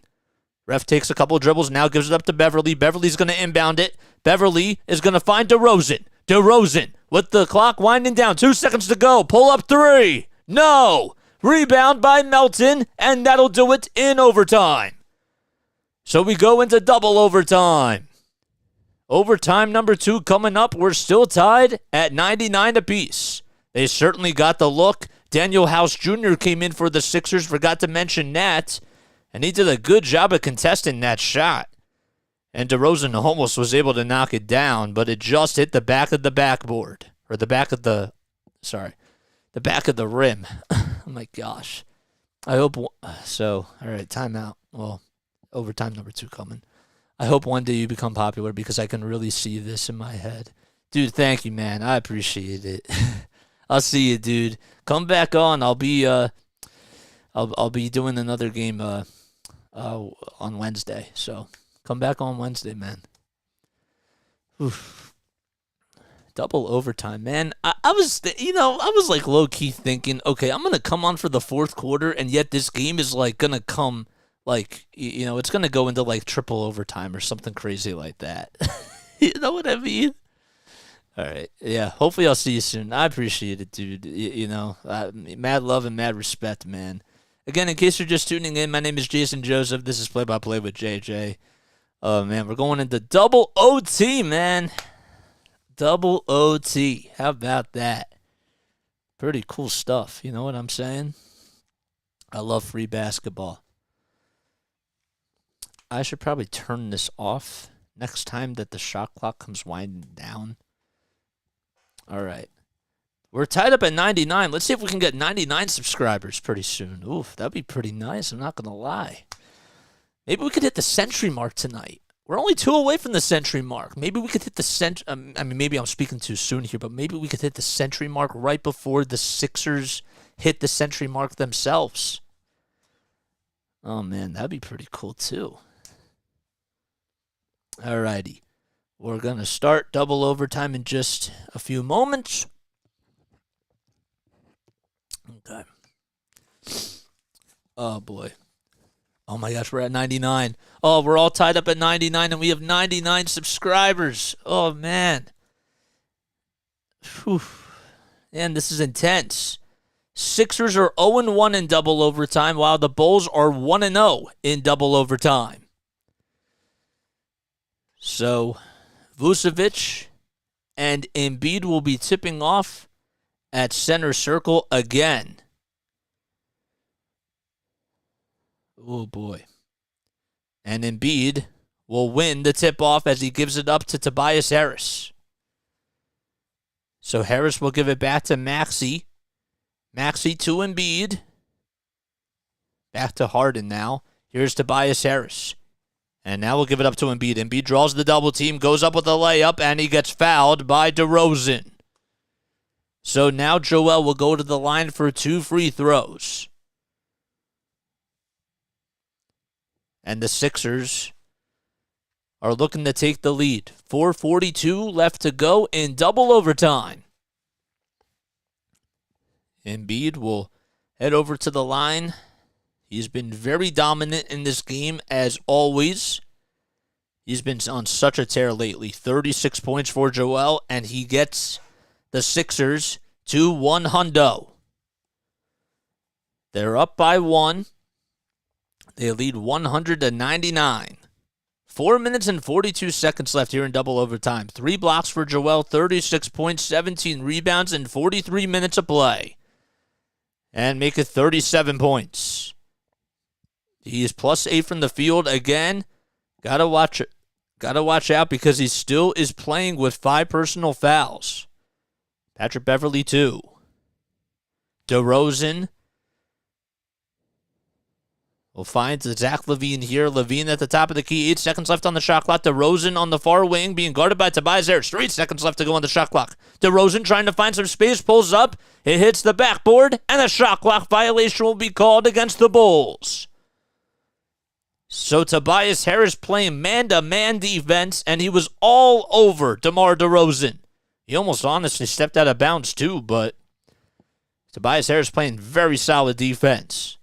Ref takes a couple of dribbles, now gives it up to Beverly. Beverly's going to inbound it. Beverly is going to find DeRozan. DeRozan with the clock winding down. 2 seconds to go. Pull up three. No. Rebound by Melton, and that'll do it in overtime. So we go into double overtime. Overtime number 2 coming up. We're still tied at 99 apiece. They certainly got the look. Daniel House Jr. came in for the Sixers. Forgot to mention that. And he did a good job of contesting that shot. And DeRozan almost was able to knock it down, but it just hit the back of the backboard. Or the back of the rim. Oh my gosh. I hope so. All right, timeout. Well, overtime number 2 coming. I hope one day you become popular because I can really see this in my head. Dude, thank you, man. I appreciate it. I'll see you, dude. Come back on. I'll be doing another game on Wednesday. So come back on Wednesday, man. Oof. Double overtime, man. I was like low key thinking, okay, I'm gonna come on for the fourth quarter, and yet this game is like gonna come like it's gonna go into like triple overtime or something crazy like that. You know what I mean? All right, yeah. Hopefully, I'll see you soon. I appreciate it, dude. Mad love and mad respect, man. Again, in case you're just tuning in, my name is Jason Joseph. This is Play by Play with JJ. Oh man, we're going into double OT, man. Double OT. How about that? Pretty cool stuff. You know what I'm saying? I love free basketball. I should probably turn this off next time that the shot clock comes winding down. All right. We're tied up at 99. Let's see if we can get 99 subscribers pretty soon. Oof, that'd be pretty nice. I'm not going to lie. Maybe we could hit the century mark tonight. We're only 2 away from the century mark. Maybe we could hit the century. Maybe I'm speaking too soon here, but maybe we could hit the century mark right before the Sixers hit the century mark themselves. Oh, man, that'd be pretty cool, too. All righty. We're going to start double overtime in just a few moments. Okay. Oh, boy. Oh, my gosh, we're at 99. Oh, we're all tied up at 99, and we have 99 subscribers. Oh, man. Whew. Man, this is intense. Sixers are 0-1 in double overtime, while the Bulls are 1-0 in double overtime. So, Vucevic and Embiid will be tipping off at center circle again. Oh, boy. And Embiid will win the tip-off as he gives it up to Tobias Harris. So Harris will give it back to Maxey. Maxey to Embiid. Back to Harden now. Here's Tobias Harris. And now we'll give it up to Embiid. Embiid draws the double team, goes up with a layup, and he gets fouled by DeRozan. So now Joel will go to the line for 2 free throws. And the Sixers are looking to take the lead. 4:42 left to go in double overtime. Embiid will head over to the line. He's been very dominant in this game, as always. He's been on such a tear lately. 36 points for Joel, and he gets the Sixers to 100. They're up by 1. They lead 100-99. 4 minutes and 42 seconds left here in double overtime. 3 blocks for Joel, 36 points, 17 rebounds, and 43 minutes of play. And make it 37 points. He is +8 from the field again. Gotta watch out because he still is playing with 5 personal fouls. Patrick Beverley 2. DeRozan. We'll find Zach LaVine here. LaVine at the top of the key. 8 seconds left on the shot clock. DeRozan on the far wing being guarded by Tobias Harris. 3 seconds left to go on the shot clock. DeRozan trying to find some space. Pulls up. It hits the backboard. And a shot clock violation will be called against the Bulls. So Tobias Harris playing man-to-man defense. And he was all over DeMar DeRozan. He almost honestly stepped out of bounds too. But Tobias Harris playing very solid defense.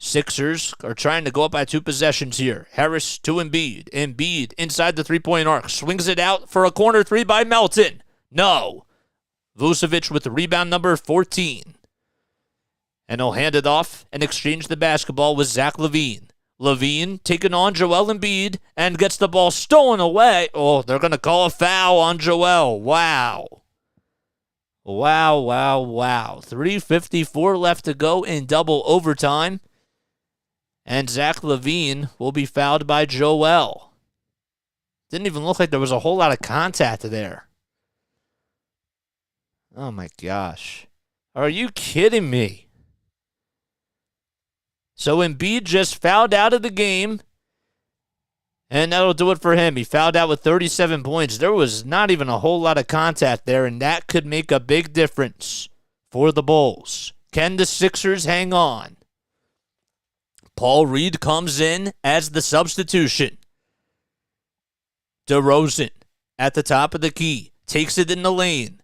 Sixers are trying to go up by 2 possessions here. Harris to Embiid. Embiid inside the three-point arc. Swings it out for a corner 3 by Melton. No. Vucevic with the rebound number 14. And he'll hand it off and exchange the basketball with Zach LaVine. LaVine taking on Joel Embiid and gets the ball stolen away. Oh, they're going to call a foul on Joel. Wow. Wow. 3:54 left to go in double overtime. And Zach LaVine will be fouled by Joel. Didn't even look like there was a whole lot of contact there. Oh my gosh. Are you kidding me? So Embiid just fouled out of the game. And that'll do it for him. He fouled out with 37 points. There was not even a whole lot of contact there, and that could make a big difference for the Bulls. Can the Sixers hang on? Paul Reed comes in as the substitution. DeRozan at the top of the key. Takes it in the lane.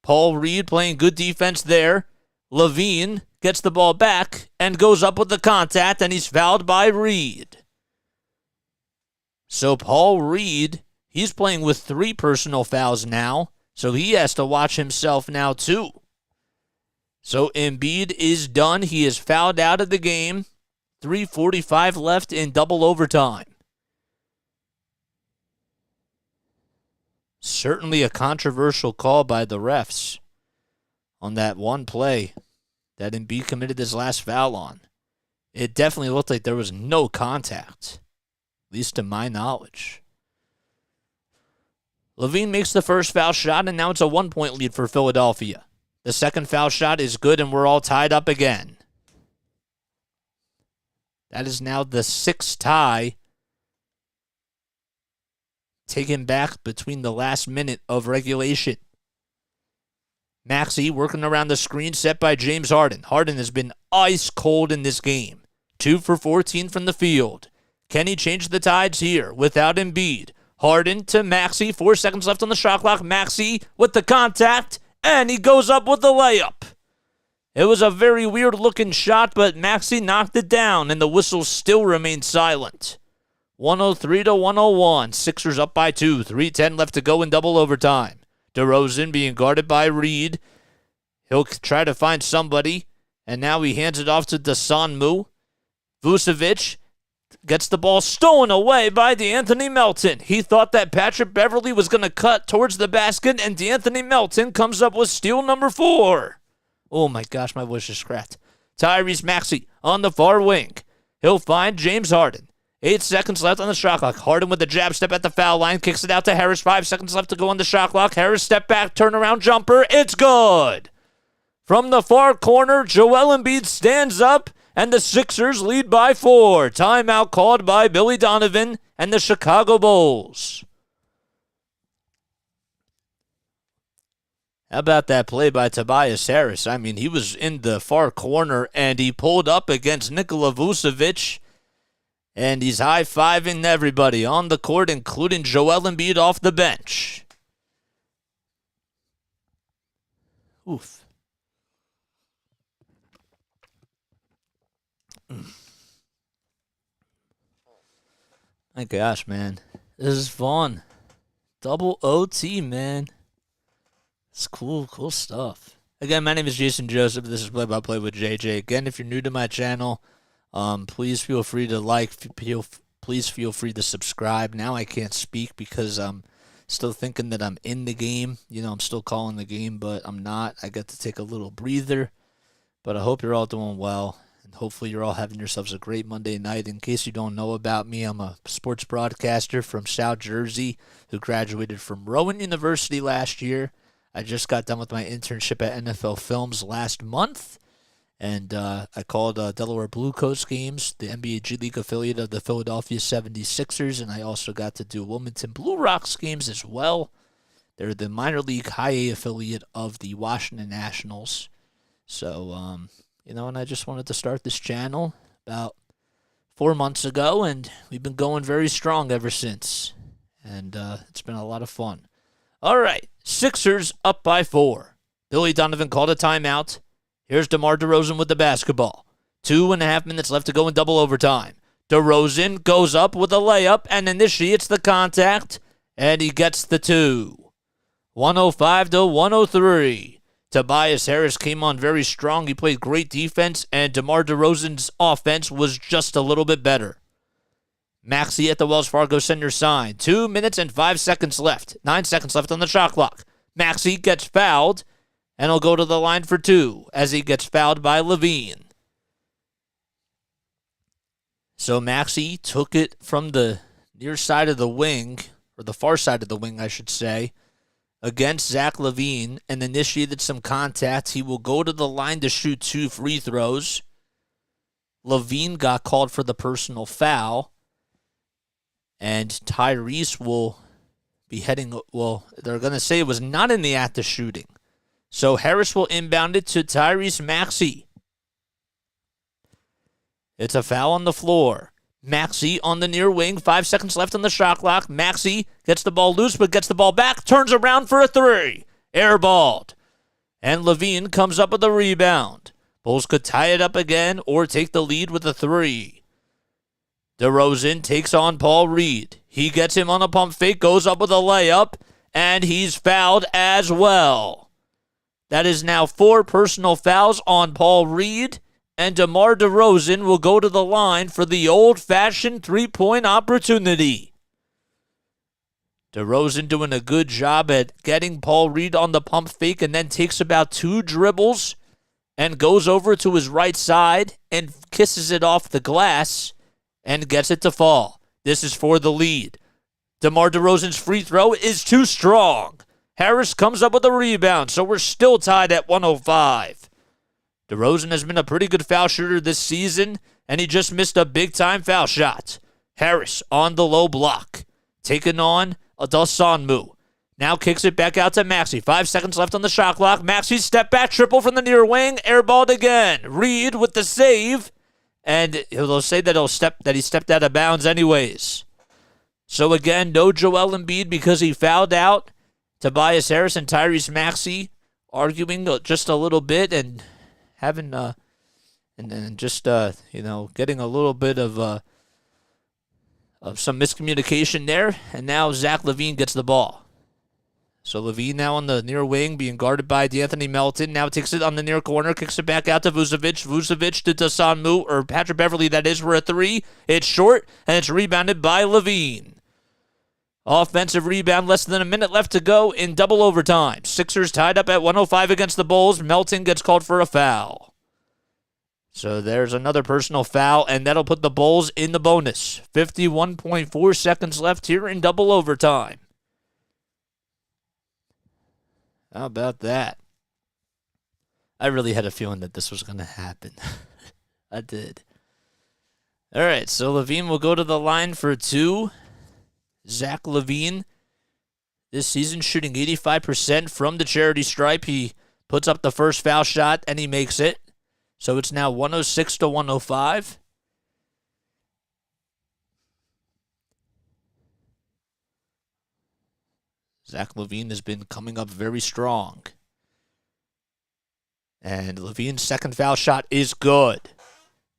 Paul Reed playing good defense there. LaVine gets the ball back and goes up with the contact, and he's fouled by Reed. So Paul Reed, he's playing with 3 personal fouls now, so he has to watch himself now too. So Embiid is done. He is fouled out of the game. 3:45 left in double overtime. Certainly a controversial call by the refs on that one play that Embiid committed his last foul on. It definitely looked like there was no contact, at least to my knowledge. LaVine makes the first foul shot, and now it's a 1-point lead for Philadelphia. The second foul shot is good, and we're all tied up again. That is now the 6th tie taken back between the last minute of regulation. Maxey working around the screen set by James Harden. Harden has been ice cold in this game. 2 for 14 from the field. Can he change the tides here without Embiid? Harden to Maxey. 4 seconds left on the shot clock. Maxey with the contact, and he goes up with the layup. It was a very weird-looking shot, but Maxey knocked it down, and the whistle still remained silent. 103-101. Sixers up by 2. 3:10 left to go in double overtime. DeRozan being guarded by Reed. He'll try to find somebody, and now he hands it off to Dosunmu. Vucevic gets the ball stolen away by DeAnthony Melton. He thought that Patrick Beverley was going to cut towards the basket, and DeAnthony Melton comes up with steal number 4. Oh my gosh, my voice just cracked. Tyrese Maxey on the far wing. He'll find James Harden. 8 seconds left on the shot clock. Harden with the jab step at the foul line. Kicks it out to Harris. 5 seconds left to go on the shot clock. Harris step back, turnaround jumper. It's good. From the far corner, Joel Embiid stands up, and the Sixers lead by 4. Timeout called by Billy Donovan and the Chicago Bulls. How about that play by Tobias Harris? I mean, he was in the far corner, and he pulled up against Nikola Vucevic, and he's high-fiving everybody on the court, including Joel Embiid off the bench. Oof. My gosh, man. This is fun. Double OT, man. It's cool stuff. Again, my name is Jason Joseph. This is Play by Play with JJ. Again, if you're new to my channel, please feel free to like. Please feel free to subscribe. Now I can't speak because I'm still thinking that I'm in the game. You know, I'm still calling the game, but I'm not. I got to take a little breather. But I hope you're all doing well. And hopefully you're all having yourselves a great Monday night. In case you don't know about me, I'm a sports broadcaster from South Jersey who graduated from Rowan University last year. I just got done with my internship at NFL Films last month, And I called Delaware Blue Coats games, the NBA G League affiliate of the Philadelphia 76ers, and I also got to do Wilmington Blue Rocks games as well. They're the minor league high A affiliate of the Washington Nationals. So, and I just wanted to start this channel about 4 months ago, and we've been going very strong ever since. And it's been a lot of fun. All right, Sixers up by 4. Billy Donovan called a timeout. Here's DeMar DeRozan with the basketball. 2.5 minutes left to go in double overtime. DeRozan goes up with a layup and initiates the contact, and he gets the 2. 105-103. Tobias Harris came on very strong. He played great defense, and DeMar DeRozan's offense was just a little bit better. Maxey at the Wells Fargo Center sign. 2 minutes and 5 seconds left. 9 seconds left on the shot clock. Maxey gets fouled, and he'll go to the line for 2 as he gets fouled by Levine. So Maxey took it from the near side of the wing, or the far side of the wing, I should say, against Zach LaVine and initiated some contact. He will go to the line to shoot 2 free throws. LaVine got called for the personal foul, and Tyrese will be heading, they're going to say it was not in the act of shooting. So Harris will inbound it to Tyrese Maxey. It's a foul on the floor. Maxey on the near wing. 5 seconds left on the shot clock. Maxey gets the ball loose, but gets the ball back. Turns around for a 3. Airballed. And Levine comes up with a rebound. Bulls could tie it up again or take the lead with a 3. DeRozan takes on Paul Reed. He gets him on a pump fake, goes up with a layup, and he's fouled as well. That is now 4 personal fouls on Paul Reed, and DeMar DeRozan will go to the line for the old-fashioned three-point opportunity. DeRozan doing a good job at getting Paul Reed on the pump fake, and then takes about 2 dribbles and goes over to his right side and kisses it off the glass and gets it to fall. This is for the lead. DeMar DeRozan's free throw is too strong. Harris comes up with a rebound, so we're still tied at 105. DeRozan has been a pretty good foul shooter this season, and he just missed a big-time foul shot. Harris on the low block, taking on Adolsanmu. Now kicks it back out to Maxey. 5 seconds left on the shot clock. Maxey's step back triple from the near wing, airballed again. Reed with the save, and they'll say that he stepped out of bounds anyways. So again, no Joel Embiid because he fouled out. Tobias Harris and Tyrese Maxey arguing just a little bit and having getting a little bit of some miscommunication there, and now Zach LaVine gets the ball. So LaVine now on the near wing, being guarded by D'Anthony Melton. Now takes it on the near corner, kicks it back out to Vucevic. Vucevic to Dosunmu, or Patrick Beverley, that is, for a 3. It's short, and it's rebounded by LaVine. Offensive rebound, less than a minute left to go in double overtime. Sixers tied up at 105 against the Bulls. Melton gets called for a foul. So there's another personal foul, and that'll put the Bulls in the bonus. 51.4 seconds left here in double overtime. How about that? I really had a feeling that this was going to happen. I did. All right, so LaVine will go to the line for 2. Zach LaVine, this season shooting 85% from the charity stripe. He puts up the first foul shot, and he makes it. So it's now 106-105. Zach LaVine has been coming up very strong. And LaVine's second foul shot is good.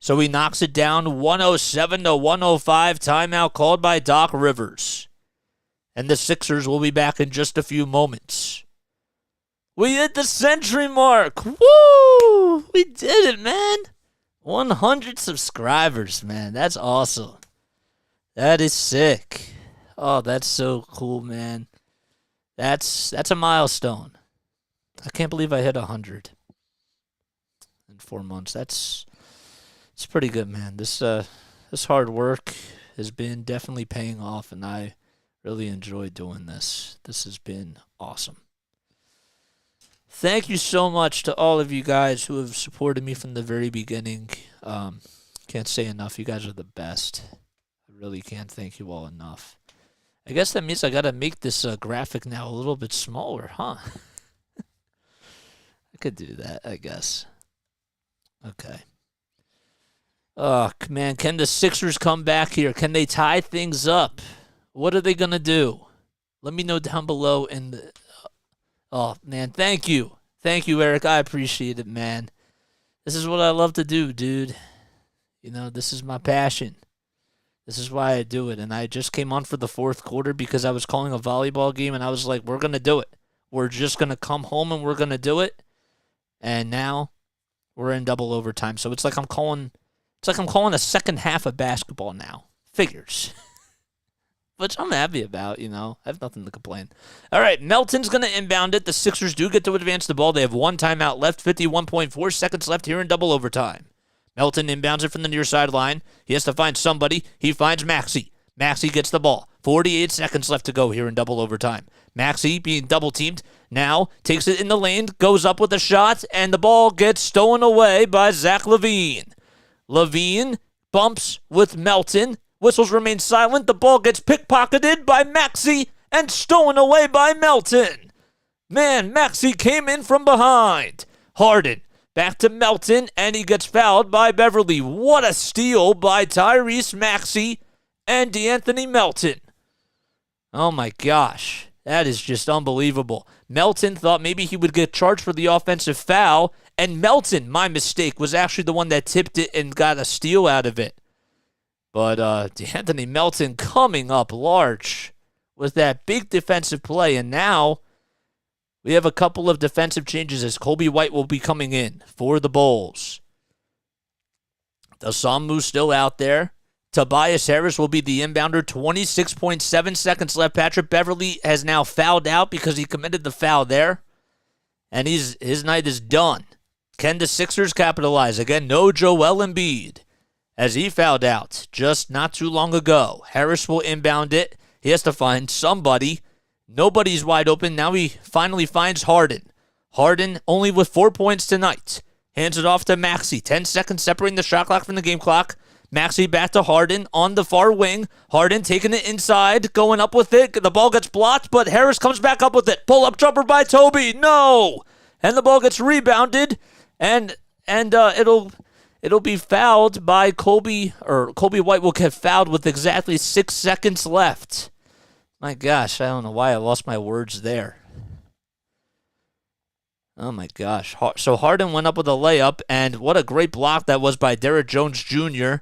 So he knocks it down 107-105. Timeout called by Doc Rivers. And the Sixers will be back in just a few moments. We hit the century mark. Woo! We did it, man. 100 subscribers, man. That's awesome. That is sick. Oh, that's so cool, man. That's a milestone. I can't believe I hit 100 in 4 months. It's pretty good, man. This hard work has been definitely paying off, and I really enjoy doing this. This has been awesome. Thank you so much to all of you guys who have supported me from the very beginning. Can't say enough. You guys are the best. I really can't thank you all enough. I guess that means I gotta make this graphic now a little bit smaller, huh? I could do that, I guess. Okay. Oh, man, can the Sixers come back here? Can they tie things up? What are they gonna do? Let me know down below in the... Oh, man, thank you. Thank you, Eric. I appreciate it, man. This is what I love to do, dude. You know, this is my passion. This is why I do it. And I just came on for the fourth quarter because I was calling a volleyball game, and I was like, we're going to do it. We're just going to come home, and we're going to do it. And now we're in double overtime. So it's like I'm calling a second half of basketball now. Figures. Which I'm happy about, you know. I have nothing to complain. All right, Melton's going to inbound it. The Sixers do get to advance the ball. They have one timeout left, 51.4 seconds left here in double overtime. Melton inbounds it from the near sideline. He has to find somebody. He finds Maxey. Maxey gets the ball. 48 seconds left to go here in double overtime. Maxey being double-teamed now takes it in the lane, goes up with a shot, and the ball gets stolen away by Zach LaVine. LaVine bumps with Melton. Whistles remain silent. The ball gets pickpocketed by Maxey and stolen away by Melton. Man, Maxey came in from behind. Harden back to Melton, and he gets fouled by Beverly. What a steal by Tyrese Maxey and DeAnthony Melton. Oh my gosh, that is just unbelievable. Melton thought maybe he would get charged for the offensive foul, and Melton, my mistake, was actually the one that tipped it and got a steal out of it. But DeAnthony Melton coming up large with that big defensive play. And now we have a couple of defensive changes as Kobe White will be coming in for the Bulls. Dosunmu still out there. Tobias Harris will be the inbounder. 26.7 seconds left. Patrick Beverly has now fouled out because he committed the foul there. And his night is done. Can the Sixers capitalize? Again, no Joel Embiid, as he fouled out just not too long ago. Harris will inbound it. He has to find somebody. Nobody's wide open. Now he finally finds Harden. Harden only with 4 points tonight. Hands it off to Maxey. 10 seconds separating the shot clock from the game clock. Maxey back to Harden on the far wing. Harden taking it inside, going up with it. The ball gets blocked, but Harris comes back up with it. Pull-up jumper by Toby. No! And the ball gets rebounded, and it'll be fouled by Kobe, or Kobe White will get fouled with exactly 6 seconds left. My gosh, I don't know why I lost my words there. Oh my gosh. So Harden went up with a layup, and what a great block that was by Derrick Jones Jr.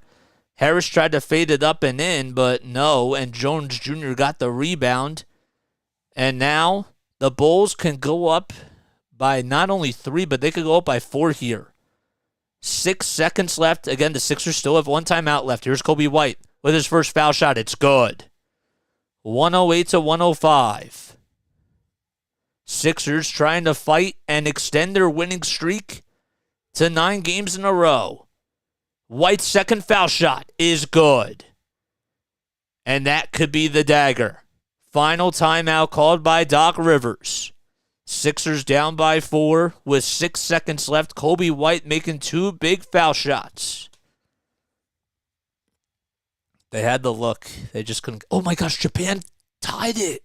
Harris tried to fade it up and in, but no, and Jones Jr. got the rebound. And now the Bulls can go up by not only 3, but they could go up by 4 here. 6 seconds left. Again, the Sixers still have one timeout left. Here's Kobe White with his first foul shot. It's good. 108 to 105. Sixers trying to fight and extend their winning streak to 9 games in a row. White's second foul shot is good. And that could be the dagger. Final timeout called by Doc Rivers. Sixers down by 4 with 6 seconds left. Kobe White making 2 big foul shots. They had the look. They just couldn't. Oh my gosh, Japan tied it.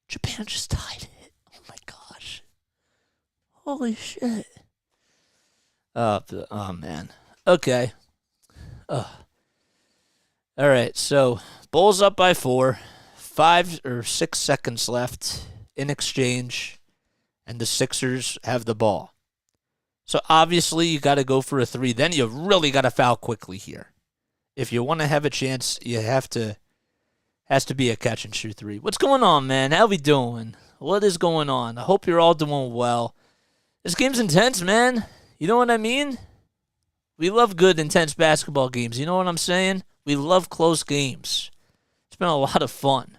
Japan just tied it. Oh my gosh. Holy shit. Oh man. Okay. All right, so Bulls up by 4. 5 or 6 seconds left in exchange, and the Sixers have the ball. So obviously you got to go for a 3. Then you really got to foul quickly here. If you want to have a chance, you has to be a catch and shoot 3. What's going on, man? How we doing? What is going on? I hope you're all doing well. This game's intense, man. You know what I mean? We love good, intense basketball games. You know what I'm saying? We love close games. It's been a lot of fun.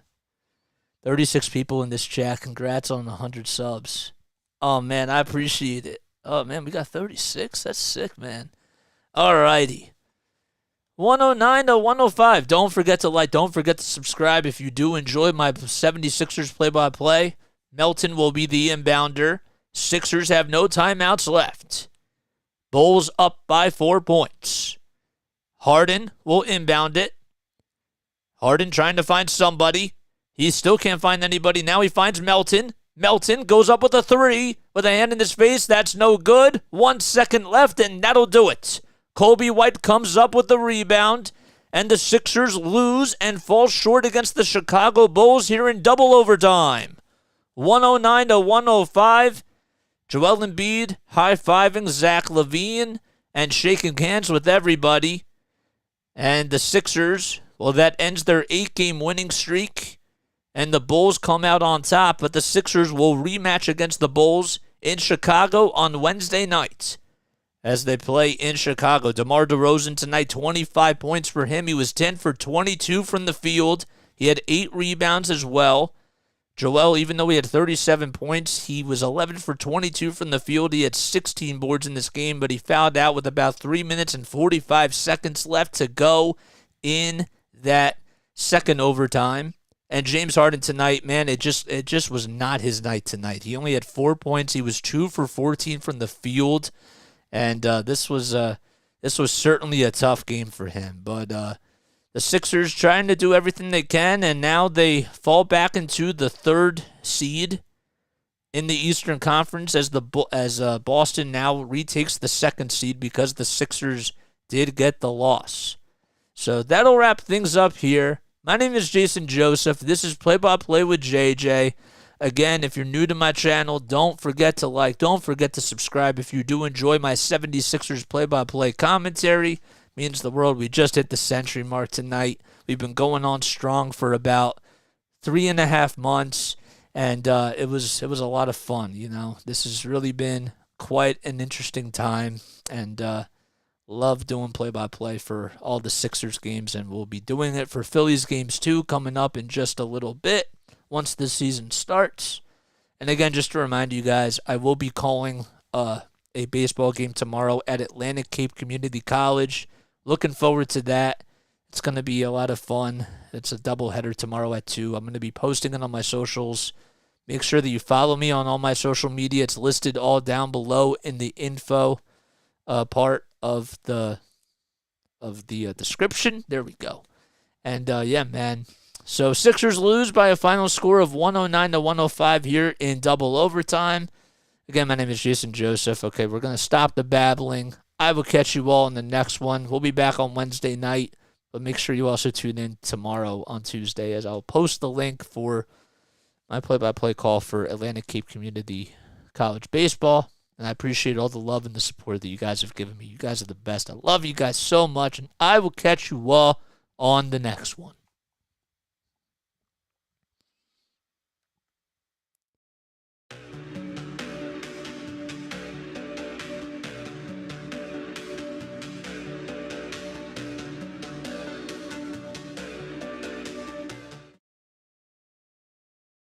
36 people in this chat. Congrats on 100 subs. Oh, man, I appreciate it. Oh, man, we got 36? That's sick, man. All righty. 109 to 105. Don't forget to like. Don't forget to subscribe if you do enjoy my 76ers play-by-play. Melton will be the inbounder. Sixers have no timeouts left. Bulls up by 4 points. Harden will inbound it. Harden trying to find somebody. He still can't find anybody. Now he finds Melton. Melton goes up with a three with a hand in his face. That's no good. 1 second left, and that'll do it. Kobe White comes up with the rebound, and the Sixers lose and fall short against the Chicago Bulls here in double overtime. 109-105. Joel Embiid high-fiving Zach LaVine and shaking hands with everybody. And the Sixers, well, that ends their 8-game winning streak. And the Bulls come out on top, but the Sixers will rematch against the Bulls in Chicago on Wednesday night as they play in Chicago. DeMar DeRozan tonight, 25 points for him. He was 10 for 22 from the field. He had 8 rebounds as well. Joel, even though he had 37 points, he was 11 for 22 from the field. He had 16 boards in this game, but he fouled out with about 3 minutes and 45 seconds left to go in that second overtime. And James Harden tonight, man, it just was not his night tonight. He only had 4 points. He was 2 for 14 from the field, and this was certainly a tough game for him. But the Sixers trying to do everything they can, and now they fall back into the 3rd seed in the Eastern Conference as Boston now retakes the 2nd seed because the Sixers did get the loss. So that'll wrap things up here. My name is Jason Joseph. This is Play by Play with JJ. Again, if you're new to my channel, don't forget to like, don't forget to subscribe. If you do enjoy my 76ers play-by-play commentary, means the world. We just hit the century mark tonight. We've been going on strong for about 3.5 months, and it was a lot of fun. You know, this has really been quite an interesting time, and love doing play-by-play for all the Sixers games, and we'll be doing it for Phillies games too coming up in just a little bit once the season starts. And again, just to remind you guys, I will be calling a baseball game tomorrow at Atlantic Cape Community College. Looking forward to that. It's going to be a lot of fun. It's a doubleheader tomorrow at 2. I'm going to be posting it on my socials. Make sure that you follow me on all my social media. It's listed all down below in the info part of the description. There we go. And yeah, man. So Sixers lose by a final score of 109-105 here in double overtime. Again, my name is Jason Joseph. Okay, we're going to stop the babbling. I will catch you all in the next one. We'll be back on Wednesday night, but make sure you also tune in tomorrow on Tuesday as I'll post the link for my play-by-play call for Atlantic Cape Community College Baseball. And I appreciate all the love and the support that you guys have given me. You guys are the best. I love you guys so much, and I will catch you all on the next one.